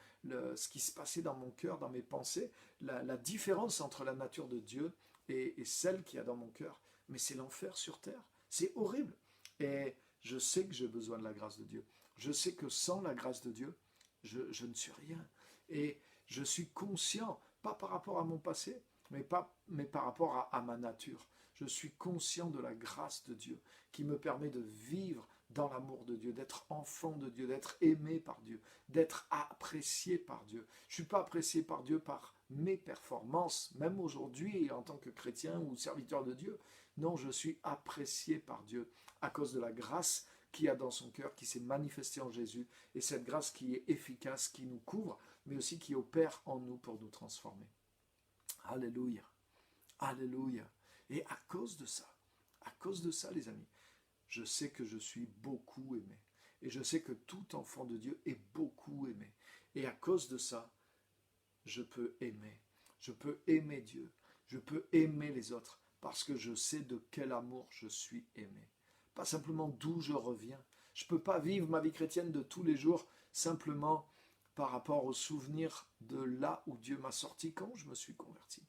ce qui se passait dans mon cœur, dans mes pensées, la différence entre la nature de Dieu et celle qu'il y a dans mon cœur, mais c'est l'enfer sur terre, c'est horrible. Et je sais que j'ai besoin de la grâce de Dieu. Je sais que sans la grâce de Dieu, je ne suis rien. Et je suis conscient, pas par rapport à mon passé, mais par rapport à ma nature. Je suis conscient de la grâce de Dieu qui me permet de vivre dans l'amour de Dieu, d'être enfant de Dieu, d'être aimé par Dieu, d'être apprécié par Dieu. Je ne suis pas apprécié par Dieu par mes performances, même aujourd'hui en tant que chrétien ou serviteur de Dieu. Non, je suis apprécié par Dieu à cause de la grâce qu'il y a dans son cœur, qui s'est manifestée en Jésus, et cette grâce qui est efficace, qui nous couvre, mais aussi qui opère en nous pour nous transformer. Alléluia. Alléluia. Et à cause de ça, les amis, je sais que je suis beaucoup aimé. Et je sais que tout enfant de Dieu est beaucoup aimé. Et à cause de ça, je peux aimer. Je peux aimer Dieu. Je peux aimer les autres parce que je sais de quel amour je suis aimé. Pas simplement d'où je reviens. Je ne peux pas vivre ma vie chrétienne de tous les jours simplement par rapport au souvenir de là où Dieu m'a sorti quand je me suis converti.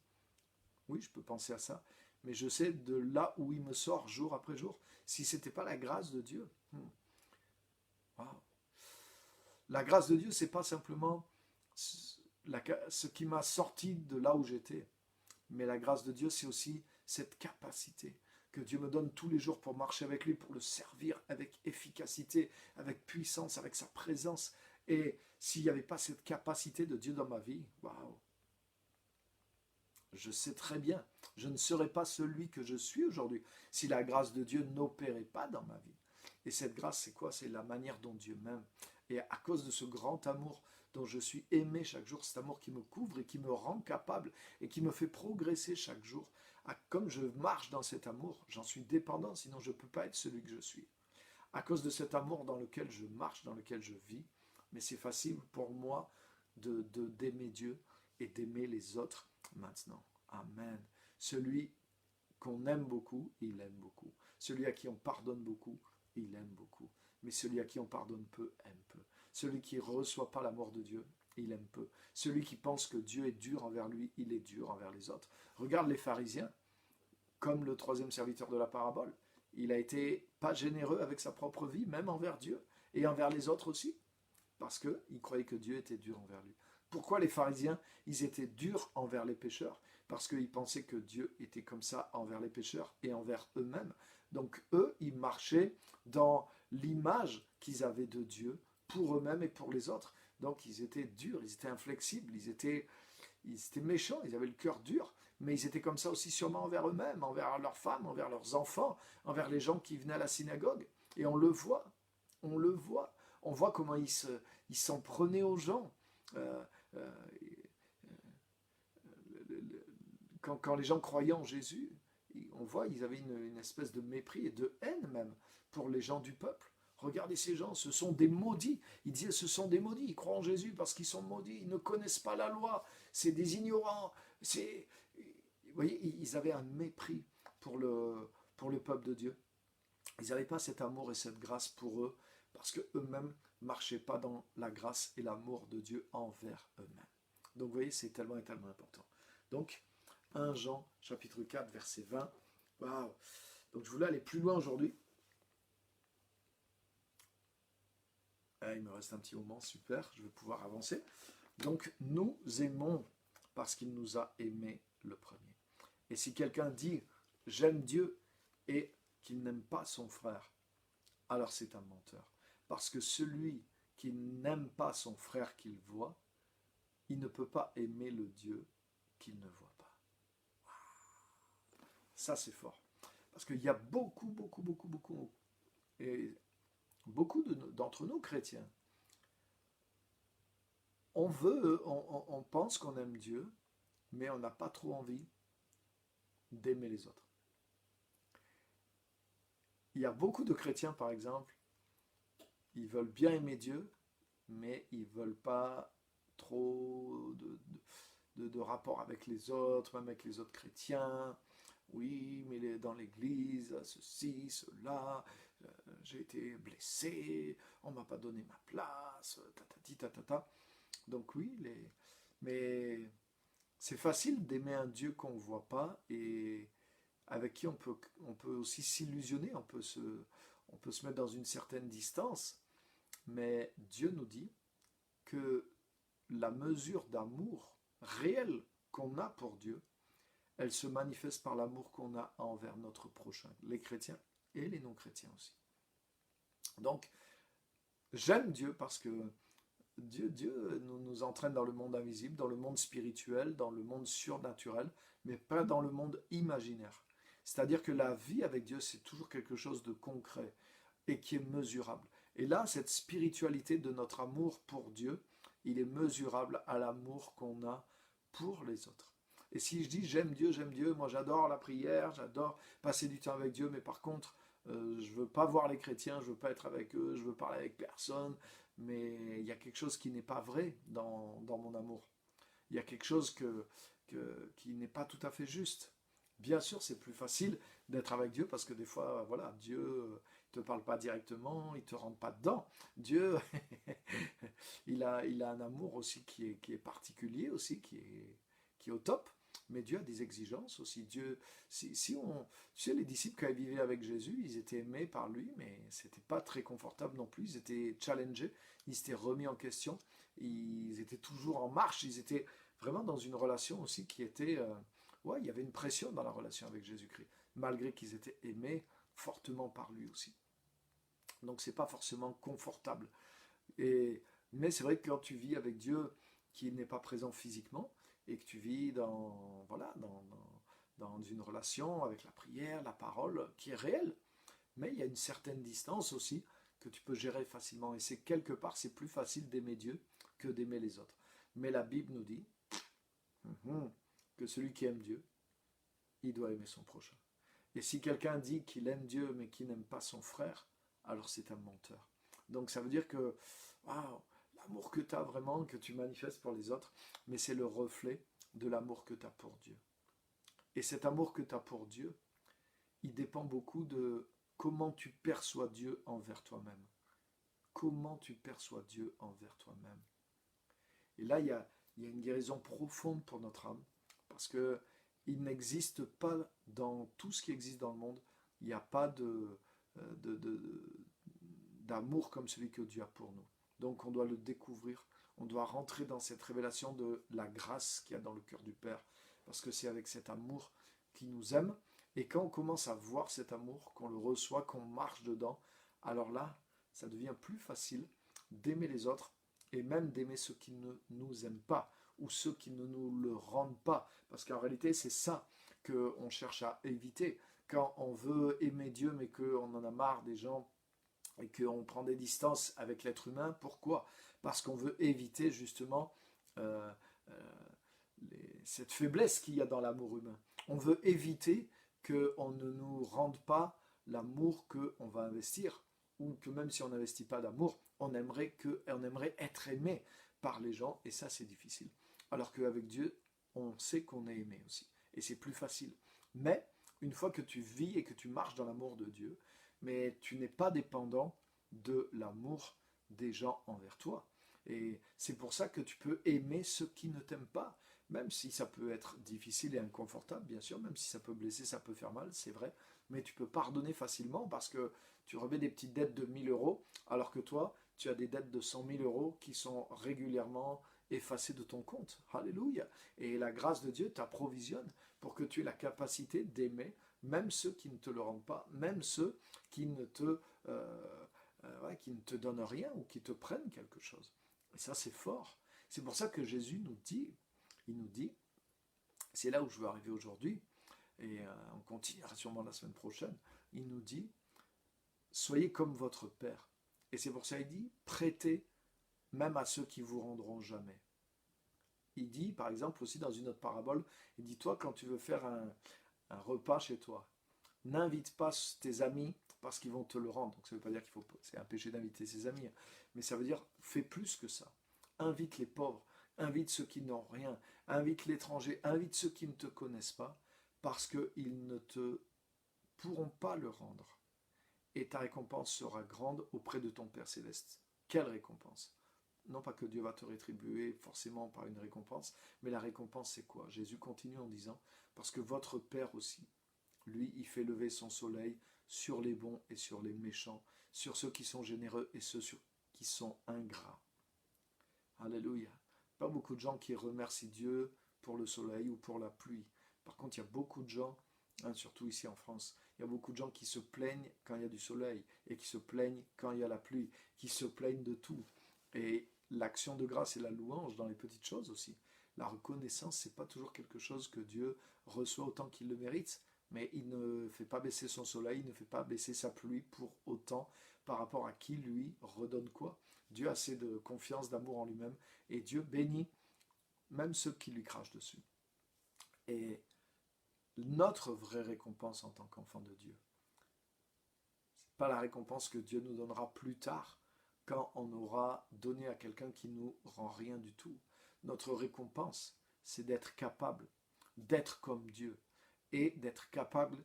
Oui, je peux penser à ça, mais je sais de là où il me sort jour après jour. Si ce n'était pas la grâce de Dieu, wow. La grâce de Dieu, ce n'est pas simplement ce qui m'a sorti de là où j'étais, mais la grâce de Dieu, c'est aussi cette capacité que Dieu me donne tous les jours pour marcher avec lui, pour le servir avec efficacité, avec puissance, avec sa présence. Et s'il n'y avait pas cette capacité de Dieu dans ma vie, waouh, je sais très bien, je ne serais pas celui que je suis aujourd'hui si la grâce de Dieu n'opérait pas dans ma vie. Et cette grâce, c'est quoi? C'est la manière dont Dieu m'aime. Et à cause de ce grand amour dont je suis aimé chaque jour, cet amour qui me couvre et qui me rend capable et qui me fait progresser chaque jour, comme je marche dans cet amour, j'en suis dépendant, sinon je ne peux pas être celui que je suis. À cause de cet amour dans lequel je marche, dans lequel je vis, mais c'est facile pour moi d'aimer Dieu et d'aimer les autres maintenant. Amen. Celui qu'on aime beaucoup, il aime beaucoup. Celui à qui on pardonne beaucoup, il aime beaucoup. Mais celui à qui on pardonne peu, aime peu. Celui qui ne reçoit pas l'amour de Dieu, il aime peu. Celui qui pense que Dieu est dur envers lui, il est dur envers les autres. Regarde les pharisiens, comme le troisième serviteur de la parabole. Il a été pas généreux avec sa propre vie, même envers Dieu, et envers les autres aussi, parce qu'il croyait que Dieu était dur envers lui. Pourquoi les pharisiens, ils étaient durs envers les pécheurs? Parce qu'ils pensaient que Dieu était comme ça envers les pécheurs et envers eux-mêmes. Donc eux, ils marchaient dans l'image qu'ils avaient de Dieu pour eux-mêmes et pour les autres. Donc ils étaient durs, ils étaient inflexibles, ils étaient méchants, ils avaient le cœur dur, mais ils étaient comme ça aussi sûrement envers eux-mêmes, envers leurs femmes, envers leurs enfants, envers les gens qui venaient à la synagogue. Et on le voit, on voit comment ils s'en prenaient aux gens. Euh, euh, quand les gens croyaient en Jésus, on voit, ils avaient une espèce de mépris et de haine même pour les gens du peuple. Regardez ces gens, ce sont des maudits. Il disait, ce sont des maudits. Ils croient en Jésus parce qu'ils sont maudits. Ils ne connaissent pas la loi. C'est des ignorants. Vous voyez, ils avaient un mépris pour le peuple de Dieu. Ils n'avaient pas cet amour et cette grâce pour eux parce qu'eux-mêmes ne marchaient pas dans la grâce et l'amour de Dieu envers eux-mêmes. Donc vous voyez, c'est tellement et tellement important. Donc, 1 Jean, chapitre 4, verset 20. Waouh! Donc je voulais aller plus loin aujourd'hui. Il me reste un petit moment, super, je vais pouvoir avancer. Donc, nous aimons parce qu'il nous a aimés le premier. Et si quelqu'un dit « j'aime Dieu » et qu'il n'aime pas son frère, alors c'est un menteur. Parce que celui qui n'aime pas son frère qu'il voit, il ne peut pas aimer le Dieu qu'il ne voit pas. Ça, c'est fort. Parce qu'il y a beaucoup, et beaucoup d'entre nous chrétiens, on pense qu'on aime Dieu, mais on n'a pas trop envie d'aimer les autres. Il y a beaucoup de chrétiens, par exemple, ils veulent bien aimer Dieu, mais ils ne veulent pas trop de rapport avec les autres, même avec les autres chrétiens. Oui, mais dans l'église, ceci, cela, j'ai été blessé, on ne m'a pas donné ma place, tatati, tatata. Donc oui, mais c'est facile d'aimer un Dieu qu'on ne voit pas et avec qui on peut aussi s'illusionner, on peut se mettre dans une certaine distance, mais Dieu nous dit que la mesure d'amour réel qu'on a pour Dieu, elle se manifeste par l'amour qu'on a envers notre prochain, les chrétiens et les non-chrétiens aussi. Donc, j'aime Dieu parce que Dieu nous entraîne dans le monde invisible, dans le monde spirituel, dans le monde surnaturel, mais pas dans le monde imaginaire. C'est-à-dire que la vie avec Dieu, c'est toujours quelque chose de concret et qui est mesurable. Et là, cette spiritualité de notre amour pour Dieu, il est mesurable à l'amour qu'on a pour les autres. Et si je dis j'aime Dieu, moi j'adore la prière, j'adore passer du temps avec Dieu, mais par contre, je ne veux pas voir les chrétiens, je ne veux pas être avec eux, je veux parler avec personne, mais il y a quelque chose qui n'est pas vrai dans mon amour. Il y a quelque chose qui n'est pas tout à fait juste. Bien sûr, c'est plus facile d'être avec Dieu parce que des fois, voilà, Dieu ne te parle pas directement, il ne te rentre pas dedans. Dieu, il a un amour aussi qui est particulier, aussi, qui est au top. Mais Dieu a des exigences aussi. Dieu, tu sais, les disciples, quand ils vivaient avec Jésus, ils étaient aimés par lui, mais ce n'était pas très confortable non plus. Ils étaient challengés, ils s'étaient remis en question, ils étaient toujours en marche, ils étaient vraiment dans une relation aussi qui était... ouais, il y avait une pression dans la relation avec Jésus-Christ, malgré qu'ils étaient aimés fortement par lui aussi. Donc, ce n'est pas forcément confortable. Mais c'est vrai que quand tu vis avec Dieu qui n'est pas présent physiquement, et que tu vis dans une relation avec la prière, la parole, qui est réelle. Mais il y a une certaine distance aussi que tu peux gérer facilement. Et c'est quelque part, c'est plus facile d'aimer Dieu que d'aimer les autres. Mais la Bible nous dit que celui qui aime Dieu, il doit aimer son prochain. Et si quelqu'un dit qu'il aime Dieu mais qu'il n'aime pas son frère, alors c'est un menteur. Donc ça veut dire que l'amour que tu as vraiment, que tu manifestes pour les autres, mais c'est le reflet de l'amour que tu as pour Dieu. Et cet amour que tu as pour Dieu, il dépend beaucoup de comment tu perçois Dieu envers toi-même. Comment tu perçois Dieu envers toi-même. Et là, il y a une guérison profonde pour notre âme, parce que il n'existe pas dans tout ce qui existe dans le monde, il n'y a pas d'amour comme celui que Dieu a pour nous. Donc on doit le découvrir, on doit rentrer dans cette révélation de la grâce qu'il y a dans le cœur du Père, parce que c'est avec cet amour qu'il nous aime, et quand on commence à voir cet amour, qu'on le reçoit, qu'on marche dedans, alors là, ça devient plus facile d'aimer les autres, et même d'aimer ceux qui ne nous aiment pas, ou ceux qui ne nous le rendent pas. Parce qu'en réalité, c'est ça qu'on cherche à éviter. Quand on veut aimer Dieu, mais qu'on en a marre des gens, et qu'on prend des distances avec l'être humain, pourquoi? Parce qu'on veut éviter justement cette faiblesse qu'il y a dans l'amour humain. On veut éviter qu'on ne nous rende pas l'amour qu'on va investir, ou que même si on n'investit pas d'amour, on aimerait être aimé par les gens, et ça c'est difficile. Alors qu'avec Dieu, on sait qu'on est aimé aussi, et c'est plus facile. Mais une fois que tu vis et que tu marches dans l'amour de Dieu, mais tu n'es pas dépendant de l'amour des gens envers toi. Et c'est pour ça que tu peux aimer ceux qui ne t'aiment pas, même si ça peut être difficile et inconfortable, bien sûr, même si ça peut blesser, ça peut faire mal, c'est vrai, mais tu peux pardonner facilement parce que tu remets des petites dettes de 1000 euros, alors que toi, tu as des dettes de 100 000 euros qui sont régulièrement effacées de ton compte. Alléluia. Et la grâce de Dieu t'approvisionne pour que tu aies la capacité d'aimer même ceux qui ne te le rendent pas, même ceux qui ne te donnent rien ou qui te prennent quelque chose. Et ça, c'est fort. C'est pour ça que Jésus nous dit, c'est là où je veux arriver aujourd'hui, et on continuera sûrement la semaine prochaine, il nous dit, soyez comme votre Père. Et c'est pour ça qu'il dit, prêtez même à ceux qui vous rendront jamais. Il dit, par exemple, aussi dans une autre parabole, il dit, toi, quand tu veux faire un repas chez toi, n'invite pas tes amis parce qu'ils vont te le rendre. Donc ça ne veut pas dire c'est un péché d'inviter ses amis, mais ça veut dire, fais plus que ça. Invite les pauvres, invite ceux qui n'ont rien, invite l'étranger, invite ceux qui ne te connaissent pas, parce qu'ils ne te pourront pas le rendre. Et ta récompense sera grande auprès de ton Père Céleste. Quelle récompense? Non pas que Dieu va te rétribuer forcément par une récompense, mais la récompense c'est quoi? Jésus continue en disant, parce que votre Père aussi, lui, il fait lever son soleil sur les bons et sur les méchants, sur ceux qui sont généreux et ceux qui sont ingrats. Alléluia. Pas beaucoup de gens qui remercient Dieu pour le soleil ou pour la pluie. Par contre, il y a beaucoup de gens, surtout ici en France, il y a beaucoup de gens qui se plaignent quand il y a du soleil et qui se plaignent quand il y a la pluie, qui se plaignent de tout. Et l'action de grâce et la louange dans les petites choses aussi. La reconnaissance, c'est pas toujours quelque chose que Dieu reçoit autant qu'il le mérite, mais il ne fait pas baisser son soleil, il ne fait pas baisser sa pluie pour autant par rapport à qui lui redonne quoi. Dieu a assez de confiance, d'amour en lui-même, et Dieu bénit même ceux qui lui crachent dessus. Et notre vraie récompense en tant qu'enfant de Dieu, c'est pas la récompense que Dieu nous donnera plus tard, quand on aura donné à quelqu'un qui nous rend rien du tout. Notre récompense, c'est d'être capable d'être comme Dieu et d'être capable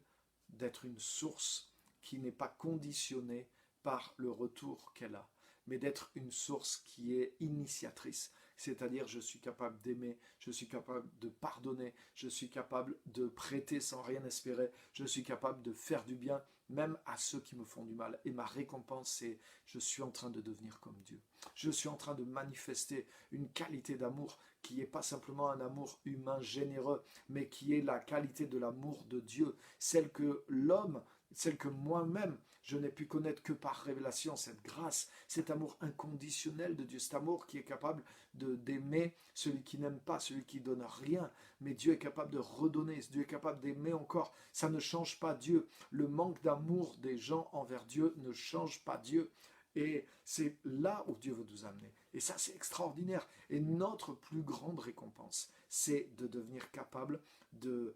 d'être une source qui n'est pas conditionnée par le retour qu'elle a, mais d'être une source qui est initiatrice. C'est-à-dire, je suis capable d'aimer, je suis capable de pardonner, je suis capable de prêter sans rien espérer, je suis capable de faire du bien, même à ceux qui me font du mal. Et ma récompense, c'est, je suis en train de devenir comme Dieu. Je suis en train de manifester une qualité d'amour qui n'est pas simplement un amour humain généreux, mais qui est la qualité de l'amour de Dieu, celle que l'homme, celle que moi-même, je n'ai pu connaître que par révélation, cette grâce, cet amour inconditionnel de Dieu, cet amour qui est capable d'aimer celui qui n'aime pas, celui qui donne rien, mais Dieu est capable de redonner, Dieu est capable d'aimer encore, ça ne change pas Dieu. Le manque d'amour des gens envers Dieu ne change pas Dieu. Et c'est là où Dieu veut nous amener. Et ça, c'est extraordinaire. Et notre plus grande récompense, c'est de devenir capable de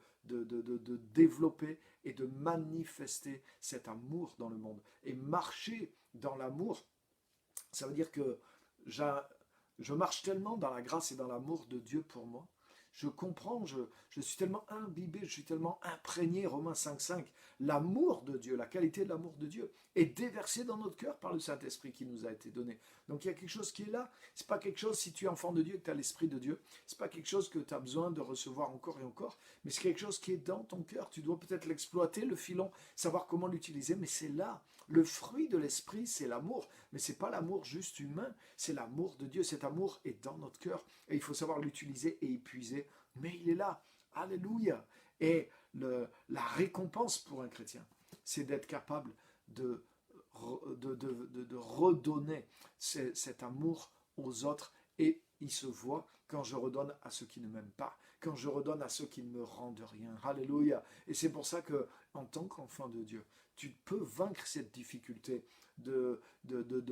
développer et de manifester cet amour dans le monde. Et marcher dans l'amour, ça veut dire que je marche tellement dans la grâce et dans l'amour de Dieu pour moi. Je comprends, je suis tellement imbibé, je suis tellement imprégné, Romains 5,5, l'amour de Dieu, la qualité de l'amour de Dieu est déversée dans notre cœur par le Saint-Esprit qui nous a été donné. Donc il y a quelque chose qui est là. C'est pas quelque chose, si tu es enfant de Dieu, que tu as l'Esprit de Dieu, c'est pas quelque chose que tu as besoin de recevoir encore et encore, mais c'est quelque chose qui est dans ton cœur. Tu dois peut-être l'exploiter, le filon, savoir comment l'utiliser, mais c'est là. Le fruit de l'Esprit, c'est l'amour, mais c'est pas l'amour juste humain, c'est l'amour de Dieu. Cet amour est dans notre cœur et il faut savoir l'utiliser et épuiser, mais il est là. Alléluia. Et la récompense pour un chrétien, c'est d'être capable de redonner cet amour aux autres. Et il se voit quand je redonne à ceux qui ne m'aiment pas, quand je redonne à ceux qui ne me rendent rien. Alléluia. Et c'est pour ça que, en tant qu'enfant de Dieu, tu peux vaincre cette difficulté de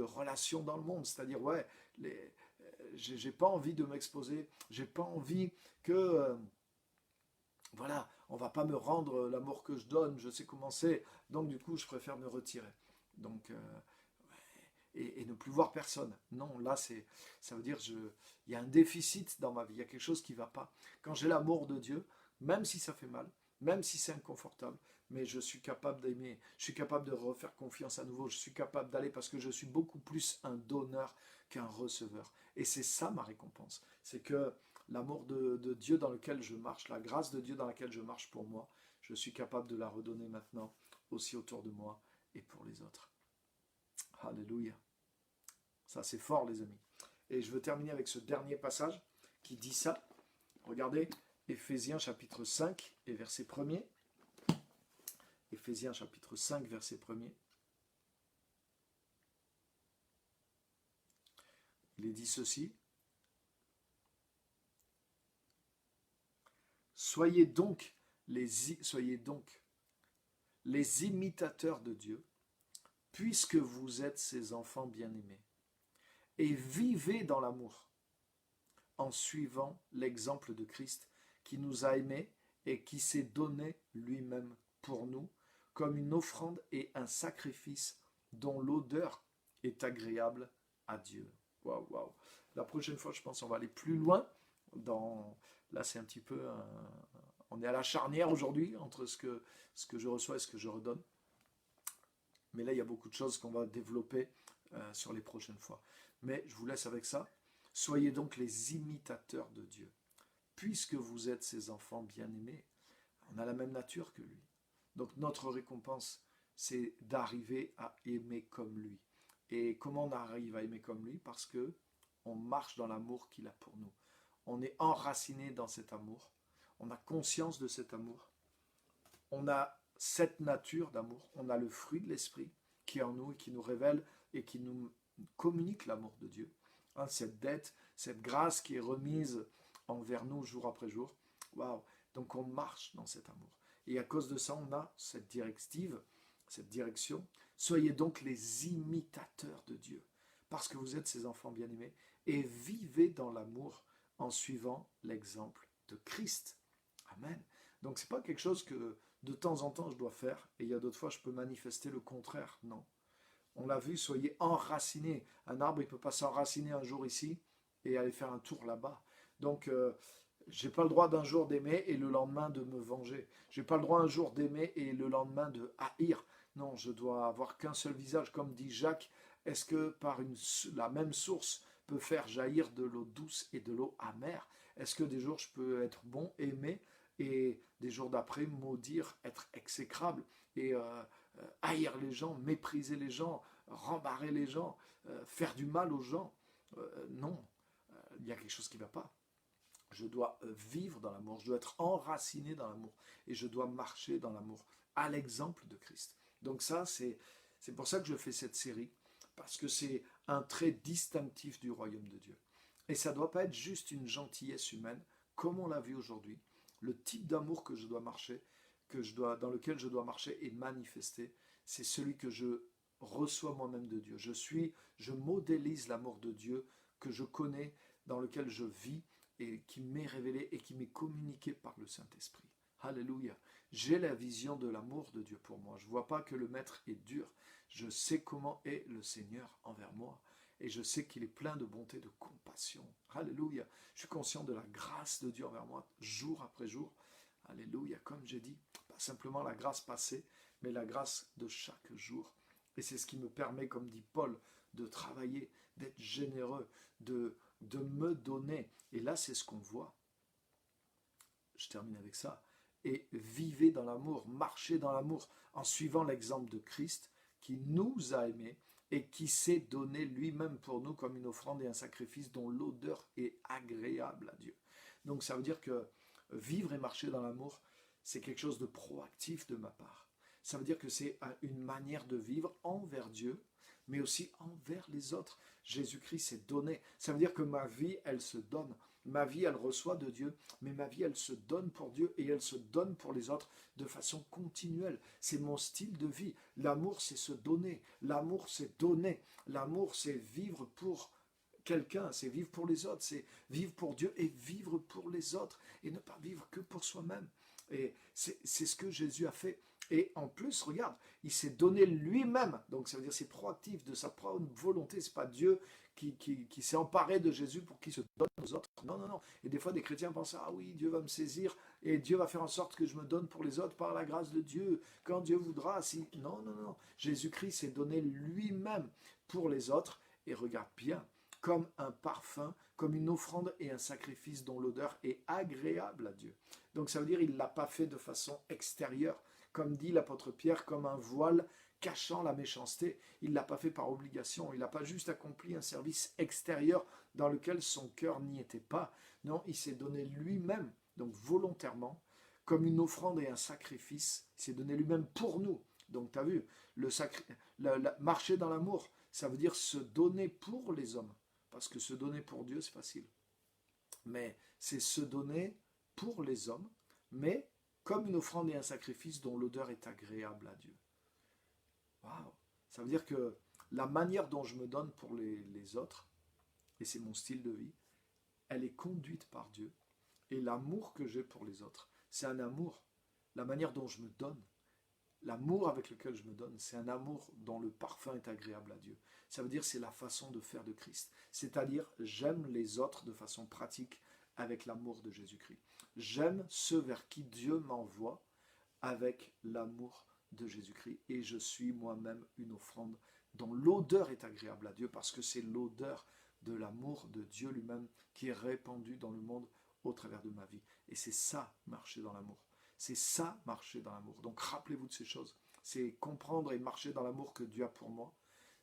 relation dans le monde. C'est-à-dire, ouais, j'ai pas envie de m'exposer, j'ai pas envie que... voilà, on va pas me rendre l'amour que je donne, je sais comment c'est, donc du coup je préfère me retirer. Donc, et ne plus voir personne. Non, là ça veut dire il y a un déficit dans ma vie, il y a quelque chose qui ne va pas. Quand j'ai l'amour de Dieu, même si ça fait mal, même si c'est inconfortable, mais je suis capable d'aimer, je suis capable de refaire confiance à nouveau, je suis capable d'aller parce que je suis beaucoup plus un donneur qu'un receveur. Et c'est ça ma récompense. C'est que l'amour de Dieu dans lequel je marche, la grâce de Dieu dans laquelle je marche pour moi, je suis capable de la redonner maintenant aussi autour de moi et pour les autres. Alléluia. Ça c'est fort les amis. Et je veux terminer avec ce dernier passage qui dit ça. Regardez, Éphésiens chapitre 5 et verset 1er. Éphésiens chapitre 5 verset 1er. Il est dit ceci. Soyez donc les imitateurs de Dieu, puisque vous êtes ses enfants bien-aimés, et vivez dans l'amour, en suivant l'exemple de Christ, qui nous a aimés et qui s'est donné lui-même pour nous, comme une offrande et un sacrifice dont l'odeur est agréable à Dieu. Waouh, waouh. La prochaine fois, je pense qu'on va aller plus loin. Là, c'est un petit peu... on est à la charnière aujourd'hui entre ce que je reçois et ce que je redonne. Mais là, il y a beaucoup de choses qu'on va développer sur les prochaines fois. Mais je vous laisse avec ça. Soyez donc les imitateurs de Dieu, puisque vous êtes ses enfants bien-aimés. On a la même nature que lui. Donc notre récompense, c'est d'arriver à aimer comme lui. Et comment on arrive à aimer comme lui? Parce que on marche dans l'amour qu'il a pour nous. On est enraciné dans cet amour. On a conscience de cet amour. On a cette nature d'amour. On a le fruit de l'esprit qui est en nous et qui nous révèle et qui nous communique l'amour de Dieu. Cette dette, cette grâce qui est remise envers nous jour après jour. Waouh! Donc on marche dans cet amour. Et à cause de ça, on a cette directive, cette direction. Soyez donc les imitateurs de Dieu, parce que vous êtes ses enfants bien-aimés, et vivez dans l'amour en suivant l'exemple de Christ. Amen. Donc c'est pas quelque chose que de temps en temps je dois faire, et il y a d'autres fois je peux manifester le contraire. Non. On l'a vu, soyez enracinés. Un arbre, il ne peut pas s'enraciner un jour ici et aller faire un tour là-bas. Donc, je n'ai pas le droit d'un jour d'aimer et le lendemain de me venger. Je n'ai pas le droit un jour d'aimer et le lendemain de haïr. Non, je dois avoir qu'un seul visage. Comme dit Jacques, est-ce que la même source peut faire jaillir de l'eau douce et de l'eau amère? Est-ce que des jours je peux être bon, aimer, et des jours d'après maudire, être exécrable et haïr les gens, mépriser les gens, rembarrer les gens, faire du mal aux gens? Non, il y a quelque chose qui ne va pas. Je dois vivre dans l'amour, je dois être enraciné dans l'amour et je dois marcher dans l'amour à l'exemple de Christ. Donc ça, c'est pour ça que je fais cette série, parce que c'est un trait distinctif du royaume de Dieu. Et ça ne doit pas être juste une gentillesse humaine, comme on l'a vu aujourd'hui. Le type d'amour que je dois marcher, dans lequel je dois marcher et manifester, c'est celui que je reçois moi-même de Dieu. Je modélise l'amour de Dieu que je connais, dans lequel je vis et qui m'est révélé et qui m'est communiqué par le Saint-Esprit. Alléluia. J'ai la vision de l'amour de Dieu pour moi. Je ne vois pas que le Maître est dur. Je sais comment est le Seigneur envers moi. Et je sais qu'il est plein de bonté, de compassion. Alléluia. Je suis conscient de la grâce de Dieu envers moi, jour après jour. Alléluia. Comme j'ai dit, pas simplement la grâce passée, mais la grâce de chaque jour. Et c'est ce qui me permet, comme dit Paul, de travailler, d'être généreux, de me donner. Et là, c'est ce qu'on voit. Je termine avec ça. Et vivez dans l'amour, marchez dans l'amour, en suivant l'exemple de Christ, qui nous a aimés et qui s'est donné lui-même pour nous comme une offrande et un sacrifice dont l'odeur est agréable à Dieu. Donc ça veut dire que vivre et marcher dans l'amour, c'est quelque chose de proactif de ma part. Ça veut dire que c'est une manière de vivre envers Dieu, mais aussi envers les autres. Jésus-Christ s'est donné. Ça veut dire que ma vie, elle se donne. Ma vie, elle reçoit de Dieu, mais ma vie, elle se donne pour Dieu et elle se donne pour les autres de façon continuelle. C'est mon style de vie. L'amour, c'est se donner. L'amour, c'est donner. L'amour, c'est vivre pour quelqu'un, c'est vivre pour les autres, c'est vivre pour Dieu et vivre pour les autres et ne pas vivre que pour soi-même. Et c'est ce que Jésus a fait. Et en plus, regarde, il s'est donné lui-même. Donc ça veut dire c'est proactif de sa propre volonté. C'est pas Dieu qui s'est emparé de Jésus pour qu'il se donne aux autres. Non, non, non. Et des fois, des chrétiens pensent, ah oui, Dieu va me saisir et Dieu va faire en sorte que je me donne pour les autres par la grâce de Dieu. Quand Dieu voudra, si... Non, non, non. Jésus-Christ s'est donné lui-même pour les autres. Et regarde bien, comme un parfum, comme une offrande et un sacrifice dont l'odeur est agréable à Dieu. Donc ça veut dire qu'il ne l'a pas fait de façon extérieure, comme dit l'apôtre Pierre, comme un voile cachant la méchanceté. Il ne l'a pas fait par obligation, il n'a pas juste accompli un service extérieur dans lequel son cœur n'y était pas. Non, il s'est donné lui-même, donc volontairement, comme une offrande et un sacrifice. Il s'est donné lui-même pour nous. Donc tu as vu, marcher dans l'amour, ça veut dire se donner pour les hommes. Parce que se donner pour Dieu, c'est facile. Mais c'est se donner pour les hommes, mais comme une offrande et un sacrifice dont l'odeur est agréable à Dieu. Waouh! Ça veut dire que la manière dont je me donne pour les autres, et c'est mon style de vie, elle est conduite par Dieu. Et l'amour que j'ai pour les autres, c'est un amour. La manière dont je me donne, l'amour avec lequel je me donne, c'est un amour dont le parfum est agréable à Dieu. Ça veut dire c'est la façon de faire de Christ. C'est-à-dire, j'aime les autres de façon pratique avec l'amour de Jésus-Christ. J'aime ceux vers qui Dieu m'envoie avec l'amour de Jésus-Christ. Et je suis moi-même une offrande dont l'odeur est agréable à Dieu parce que c'est l'odeur de l'amour de Dieu lui-même qui est répandu dans le monde au travers de ma vie. Et c'est ça, marcher dans l'amour. C'est ça, marcher dans l'amour. Donc rappelez-vous de ces choses. C'est comprendre et marcher dans l'amour que Dieu a pour moi.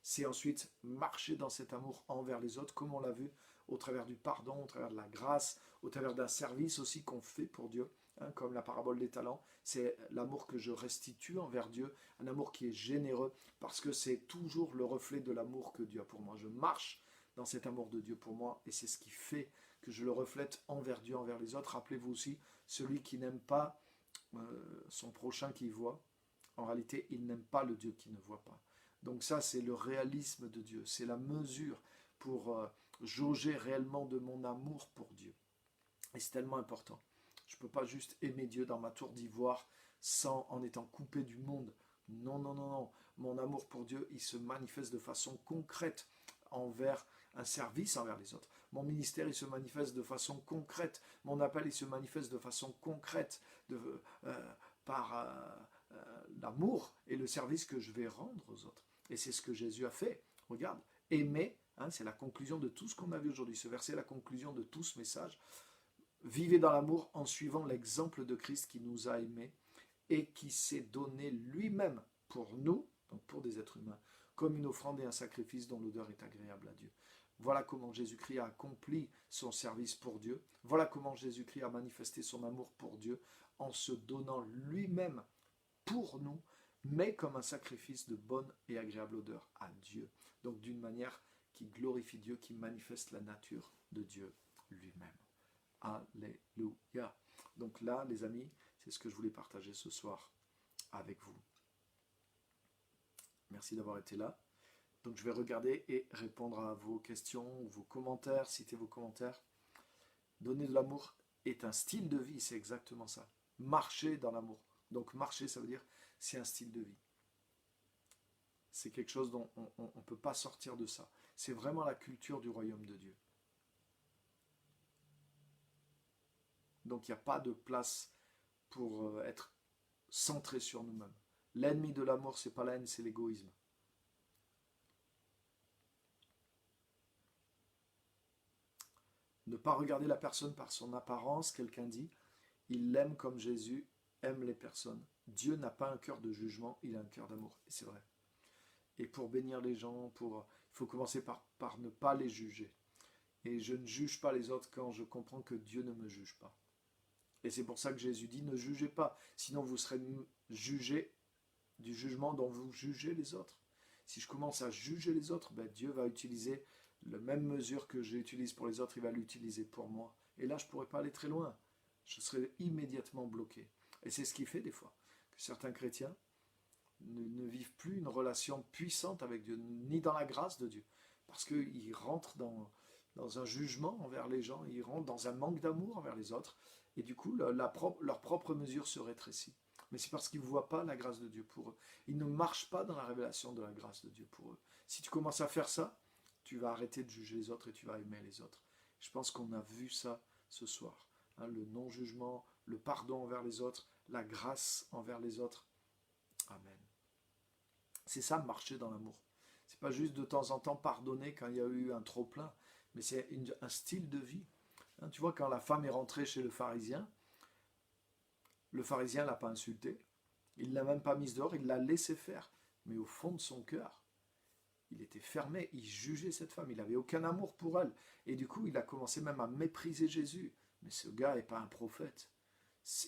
C'est ensuite marcher dans cet amour envers les autres, comme on l'a vu, au travers du pardon, au travers de la grâce, au travers d'un service aussi qu'on fait pour Dieu, hein, comme la parabole des talents. C'est l'amour que je restitue envers Dieu, un amour qui est généreux, parce que c'est toujours le reflet de l'amour que Dieu a pour moi. Je marche dans cet amour de Dieu pour moi, et c'est ce qui fait que je le reflète envers Dieu, envers les autres. Rappelez-vous aussi, celui qui n'aime pas son prochain qui voit, en réalité, il n'aime pas le Dieu qui ne voit pas. Donc ça, c'est le réalisme de Dieu, c'est la mesure pour jauger réellement de mon amour pour Dieu. Et c'est tellement important. Je ne peux pas juste aimer Dieu dans ma tour d'ivoire en étant coupé du monde. Non, non, non, non. Mon amour pour Dieu, il se manifeste de façon concrète envers un service envers les autres. Mon ministère, il se manifeste de façon concrète. Mon appel, il se manifeste de façon concrète par l'amour et le service que je vais rendre aux autres. Et c'est ce que Jésus a fait. Regarde, aimer, hein, c'est la conclusion de tout ce qu'on a vu aujourd'hui. Ce verset est la conclusion de tout ce message. Vivez dans l'amour en suivant l'exemple de Christ qui nous a aimés et qui s'est donné lui-même pour nous, donc pour des êtres humains, comme une offrande et un sacrifice dont l'odeur est agréable à Dieu. Voilà comment Jésus-Christ a accompli son service pour Dieu. Voilà comment Jésus-Christ a manifesté son amour pour Dieu en se donnant lui-même pour nous, mais comme un sacrifice de bonne et agréable odeur à Dieu. Donc d'une manière qui glorifie Dieu, qui manifeste la nature de Dieu lui-même. Alléluia. Donc là, les amis, c'est ce que je voulais partager ce soir avec vous. Merci d'avoir été là. Donc je vais regarder et répondre à vos questions, vos commentaires, citer vos commentaires. Donner de l'amour est un style de vie, c'est exactement ça. Marcher dans l'amour. Donc marcher, ça veut dire c'est un style de vie. C'est quelque chose dont on ne peut pas sortir de ça. C'est vraiment la culture du royaume de Dieu. Donc il n'y a pas de place pour être centré sur nous-mêmes. L'ennemi de l'amour, c'est pas la haine, c'est l'égoïsme. Ne pas regarder la personne par son apparence, quelqu'un dit, il l'aime comme Jésus aime les personnes. Dieu n'a pas un cœur de jugement, il a un cœur d'amour. Et c'est vrai. Et pour bénir les gens, il faut commencer par ne pas les juger. Et je ne juge pas les autres quand je comprends que Dieu ne me juge pas. Et c'est pour ça que Jésus dit, ne jugez pas, sinon vous serez jugés du jugement dont vous jugez les autres. Si je commence à juger les autres, ben Dieu va utiliser la même mesure que j'utilise pour les autres, il va l'utiliser pour moi. Et là, je ne pourrais pas aller très loin. Je serais immédiatement bloqué. Et c'est ce qui fait des fois que certains chrétiens ne vivent plus une relation puissante avec Dieu, ni dans la grâce de Dieu. Parce qu'ils rentrent dans un jugement envers les gens, ils rentrent dans un manque d'amour envers les autres, et du coup, leur propre mesure se rétrécit. Mais c'est parce qu'ils ne voient pas la grâce de Dieu pour eux. Ils ne marchent pas dans la révélation de la grâce de Dieu pour eux. Si tu commences à faire ça, tu vas arrêter de juger les autres et tu vas aimer les autres. Je pense qu'on a vu ça ce soir. Hein, le non-jugement, le pardon envers les autres, la grâce envers les autres. Amen. C'est ça, marcher dans l'amour. C'est pas juste de temps en temps pardonner quand il y a eu un trop-plein, mais c'est un style de vie. Hein, tu vois, quand la femme est rentrée chez le pharisien ne l'a pas insulté, il ne l'a même pas mise dehors, il l'a laissé faire. Mais au fond de son cœur, il était fermé, il jugeait cette femme, il n'avait aucun amour pour elle. Et du coup, il a commencé même à mépriser Jésus. Mais ce gars n'est pas un prophète.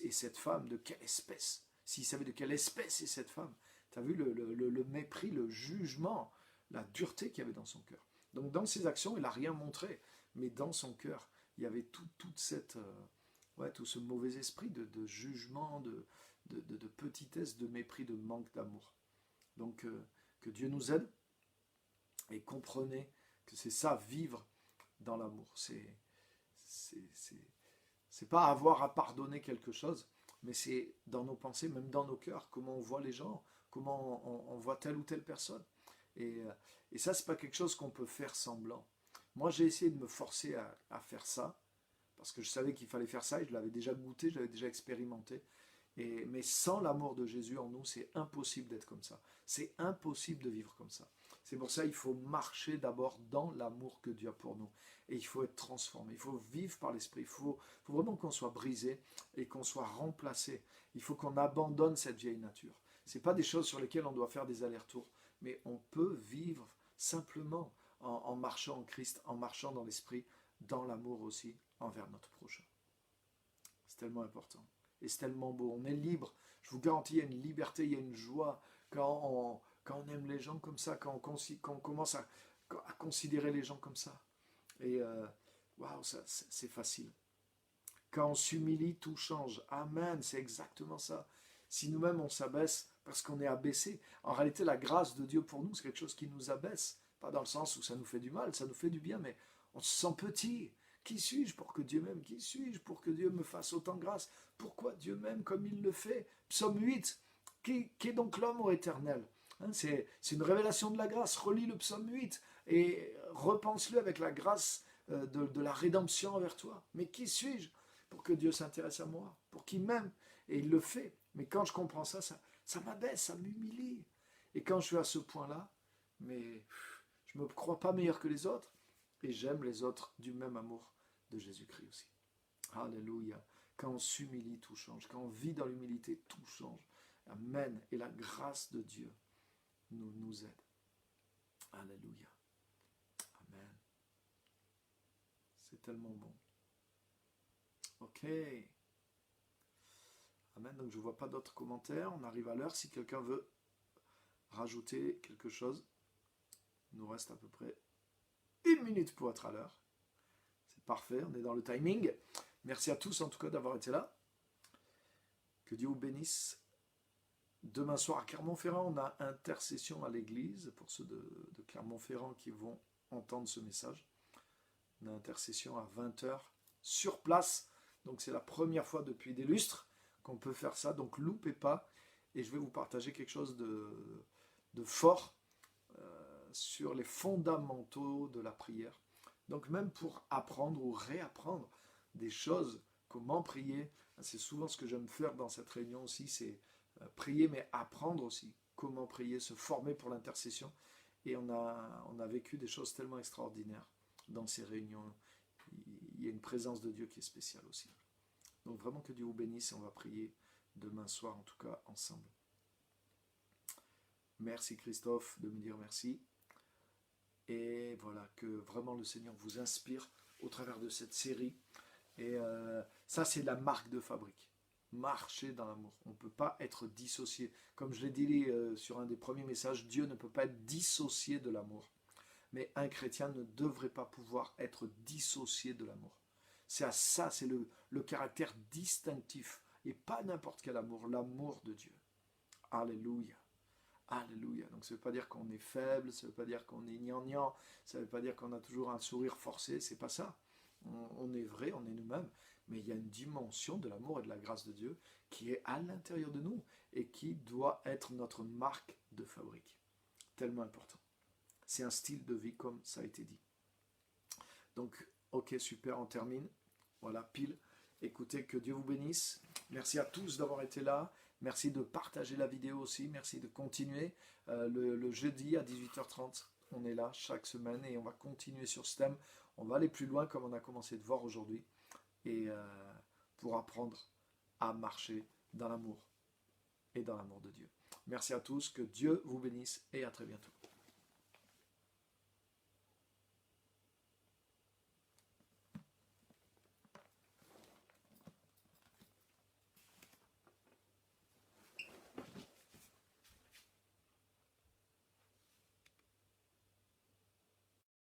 Et cette femme, de quelle espèce? S'il savait de quelle espèce est cette femme, tu as vu le mépris, le jugement, la dureté qu'il y avait dans son cœur. Donc dans ses actions, il n'a rien montré. Mais dans son cœur, il y avait toute cette... tout ce mauvais esprit de jugement, de petitesse, de mépris, de manque d'amour. Donc que Dieu nous aide et comprenez que c'est ça, vivre dans l'amour. C'est pas avoir à pardonner quelque chose, mais c'est dans nos pensées, même dans nos cœurs, comment on voit les gens, comment on voit telle ou telle personne. Et ça, c'est pas quelque chose qu'on peut faire semblant. Moi, j'ai essayé de me forcer à faire ça, parce que je savais qu'il fallait faire ça, et je l'avais déjà goûté, je l'avais déjà expérimenté. Mais sans l'amour de Jésus en nous, c'est impossible d'être comme ça. C'est impossible de vivre comme ça. C'est pour ça qu'il faut marcher d'abord dans l'amour que Dieu a pour nous. Et il faut être transformé. Il faut vivre par l'Esprit. Il faut vraiment qu'on soit brisé et qu'on soit remplacé. Il faut qu'on abandonne cette vieille nature. Ce n'est pas des choses sur lesquelles on doit faire des allers-retours. Mais on peut vivre simplement en marchant en Christ, en marchant dans l'Esprit, dans l'amour aussi envers notre prochain. C'est tellement important. Et c'est tellement beau. On est libre. Je vous garantis, il y a une liberté, il y a une joie quand on aime les gens comme ça, quand on commence à considérer les gens comme ça. Et waouh, c'est facile. Quand on s'humilie, tout change. Amen, c'est exactement ça. Si nous-mêmes on s'abaisse parce qu'on est abaissé, en réalité la grâce de Dieu pour nous, c'est quelque chose qui nous abaisse. Pas dans le sens où ça nous fait du mal, ça nous fait du bien, mais on se sent petit. Qui suis-je pour que Dieu m'aime? Qui suis-je pour que Dieu me fasse autant de grâce? Pourquoi Dieu m'aime comme il le fait? Psaume 8, qui est donc l'homme ô éternel? Hein, c'est une révélation de la grâce. Relis le psaume 8 et repense-le avec la grâce de la rédemption envers toi. Mais qui suis-je pour que Dieu s'intéresse à moi? Pour qu'il m'aime? Et il le fait. Mais quand je comprends ça, ça m'abaisse, ça m'humilie. Et quand je suis à ce point-là, mais je ne me crois pas meilleur que les autres. Et j'aime les autres du même amour de Jésus-Christ aussi. Alléluia. Quand on s'humilie, tout change. Quand on vit dans l'humilité, tout change. Amen. Et la grâce de Dieu nous aide. Alléluia. Amen. C'est tellement bon. Ok. Amen. Donc je ne vois pas d'autres commentaires. On arrive à l'heure. Si quelqu'un veut rajouter quelque chose, il nous reste à peu près 1 minute pour être à l'heure. C'est parfait, on est dans le timing. Merci à tous en tout cas d'avoir été là. Que Dieu vous bénisse. Demain soir à Clermont-Ferrand, on a intercession à l'église, pour ceux de Clermont-Ferrand qui vont entendre ce message. On a intercession à 20 h sur place. Donc c'est la première fois depuis des lustres qu'on peut faire ça. Donc loupez pas. Et je vais vous partager quelque chose de fort sur les fondamentaux de la prière. Donc même pour apprendre ou réapprendre des choses, comment prier, c'est souvent ce que j'aime faire dans cette réunion aussi, c'est prier mais apprendre aussi comment prier, se former pour l'intercession. Et on a vécu des choses tellement extraordinaires dans ces réunions. Il y a une présence de Dieu qui est spéciale aussi. Donc vraiment que Dieu vous bénisse et on va prier demain soir en tout cas ensemble. Merci Christophe de me dire merci. Et voilà, que vraiment le Seigneur vous inspire au travers de cette série. Et ça, c'est la marque de fabrique. Marcher dans l'amour. On ne peut pas être dissocié. Comme je l'ai dit sur un des premiers messages, Dieu ne peut pas être dissocié de l'amour. Mais un chrétien ne devrait pas pouvoir être dissocié de l'amour. C'est à ça, c'est le caractère distinctif. Et pas n'importe quel amour, l'amour de Dieu. Alléluia. Alléluia. Donc ça ne veut pas dire qu'on est faible, ça ne veut pas dire qu'on est gnangnan, ça ne veut pas dire qu'on a toujours un sourire forcé, c'est pas ça. On est vrai, on est nous-mêmes, mais il y a une dimension de l'amour et de la grâce de Dieu qui est à l'intérieur de nous et qui doit être notre marque de fabrique. Tellement important. C'est un style de vie comme ça a été dit. Donc, ok, super, on termine. Voilà, pile. Écoutez, que Dieu vous bénisse. Merci à tous d'avoir été là. Merci de partager la vidéo aussi. Merci de continuer. Le jeudi à 18h30, on est là chaque semaine et on va continuer sur ce thème. On va aller plus loin comme on a commencé de voir aujourd'hui. Et pour apprendre à marcher dans l'amour et dans l'amour de Dieu. Merci à tous. Que Dieu vous bénisse et à très bientôt.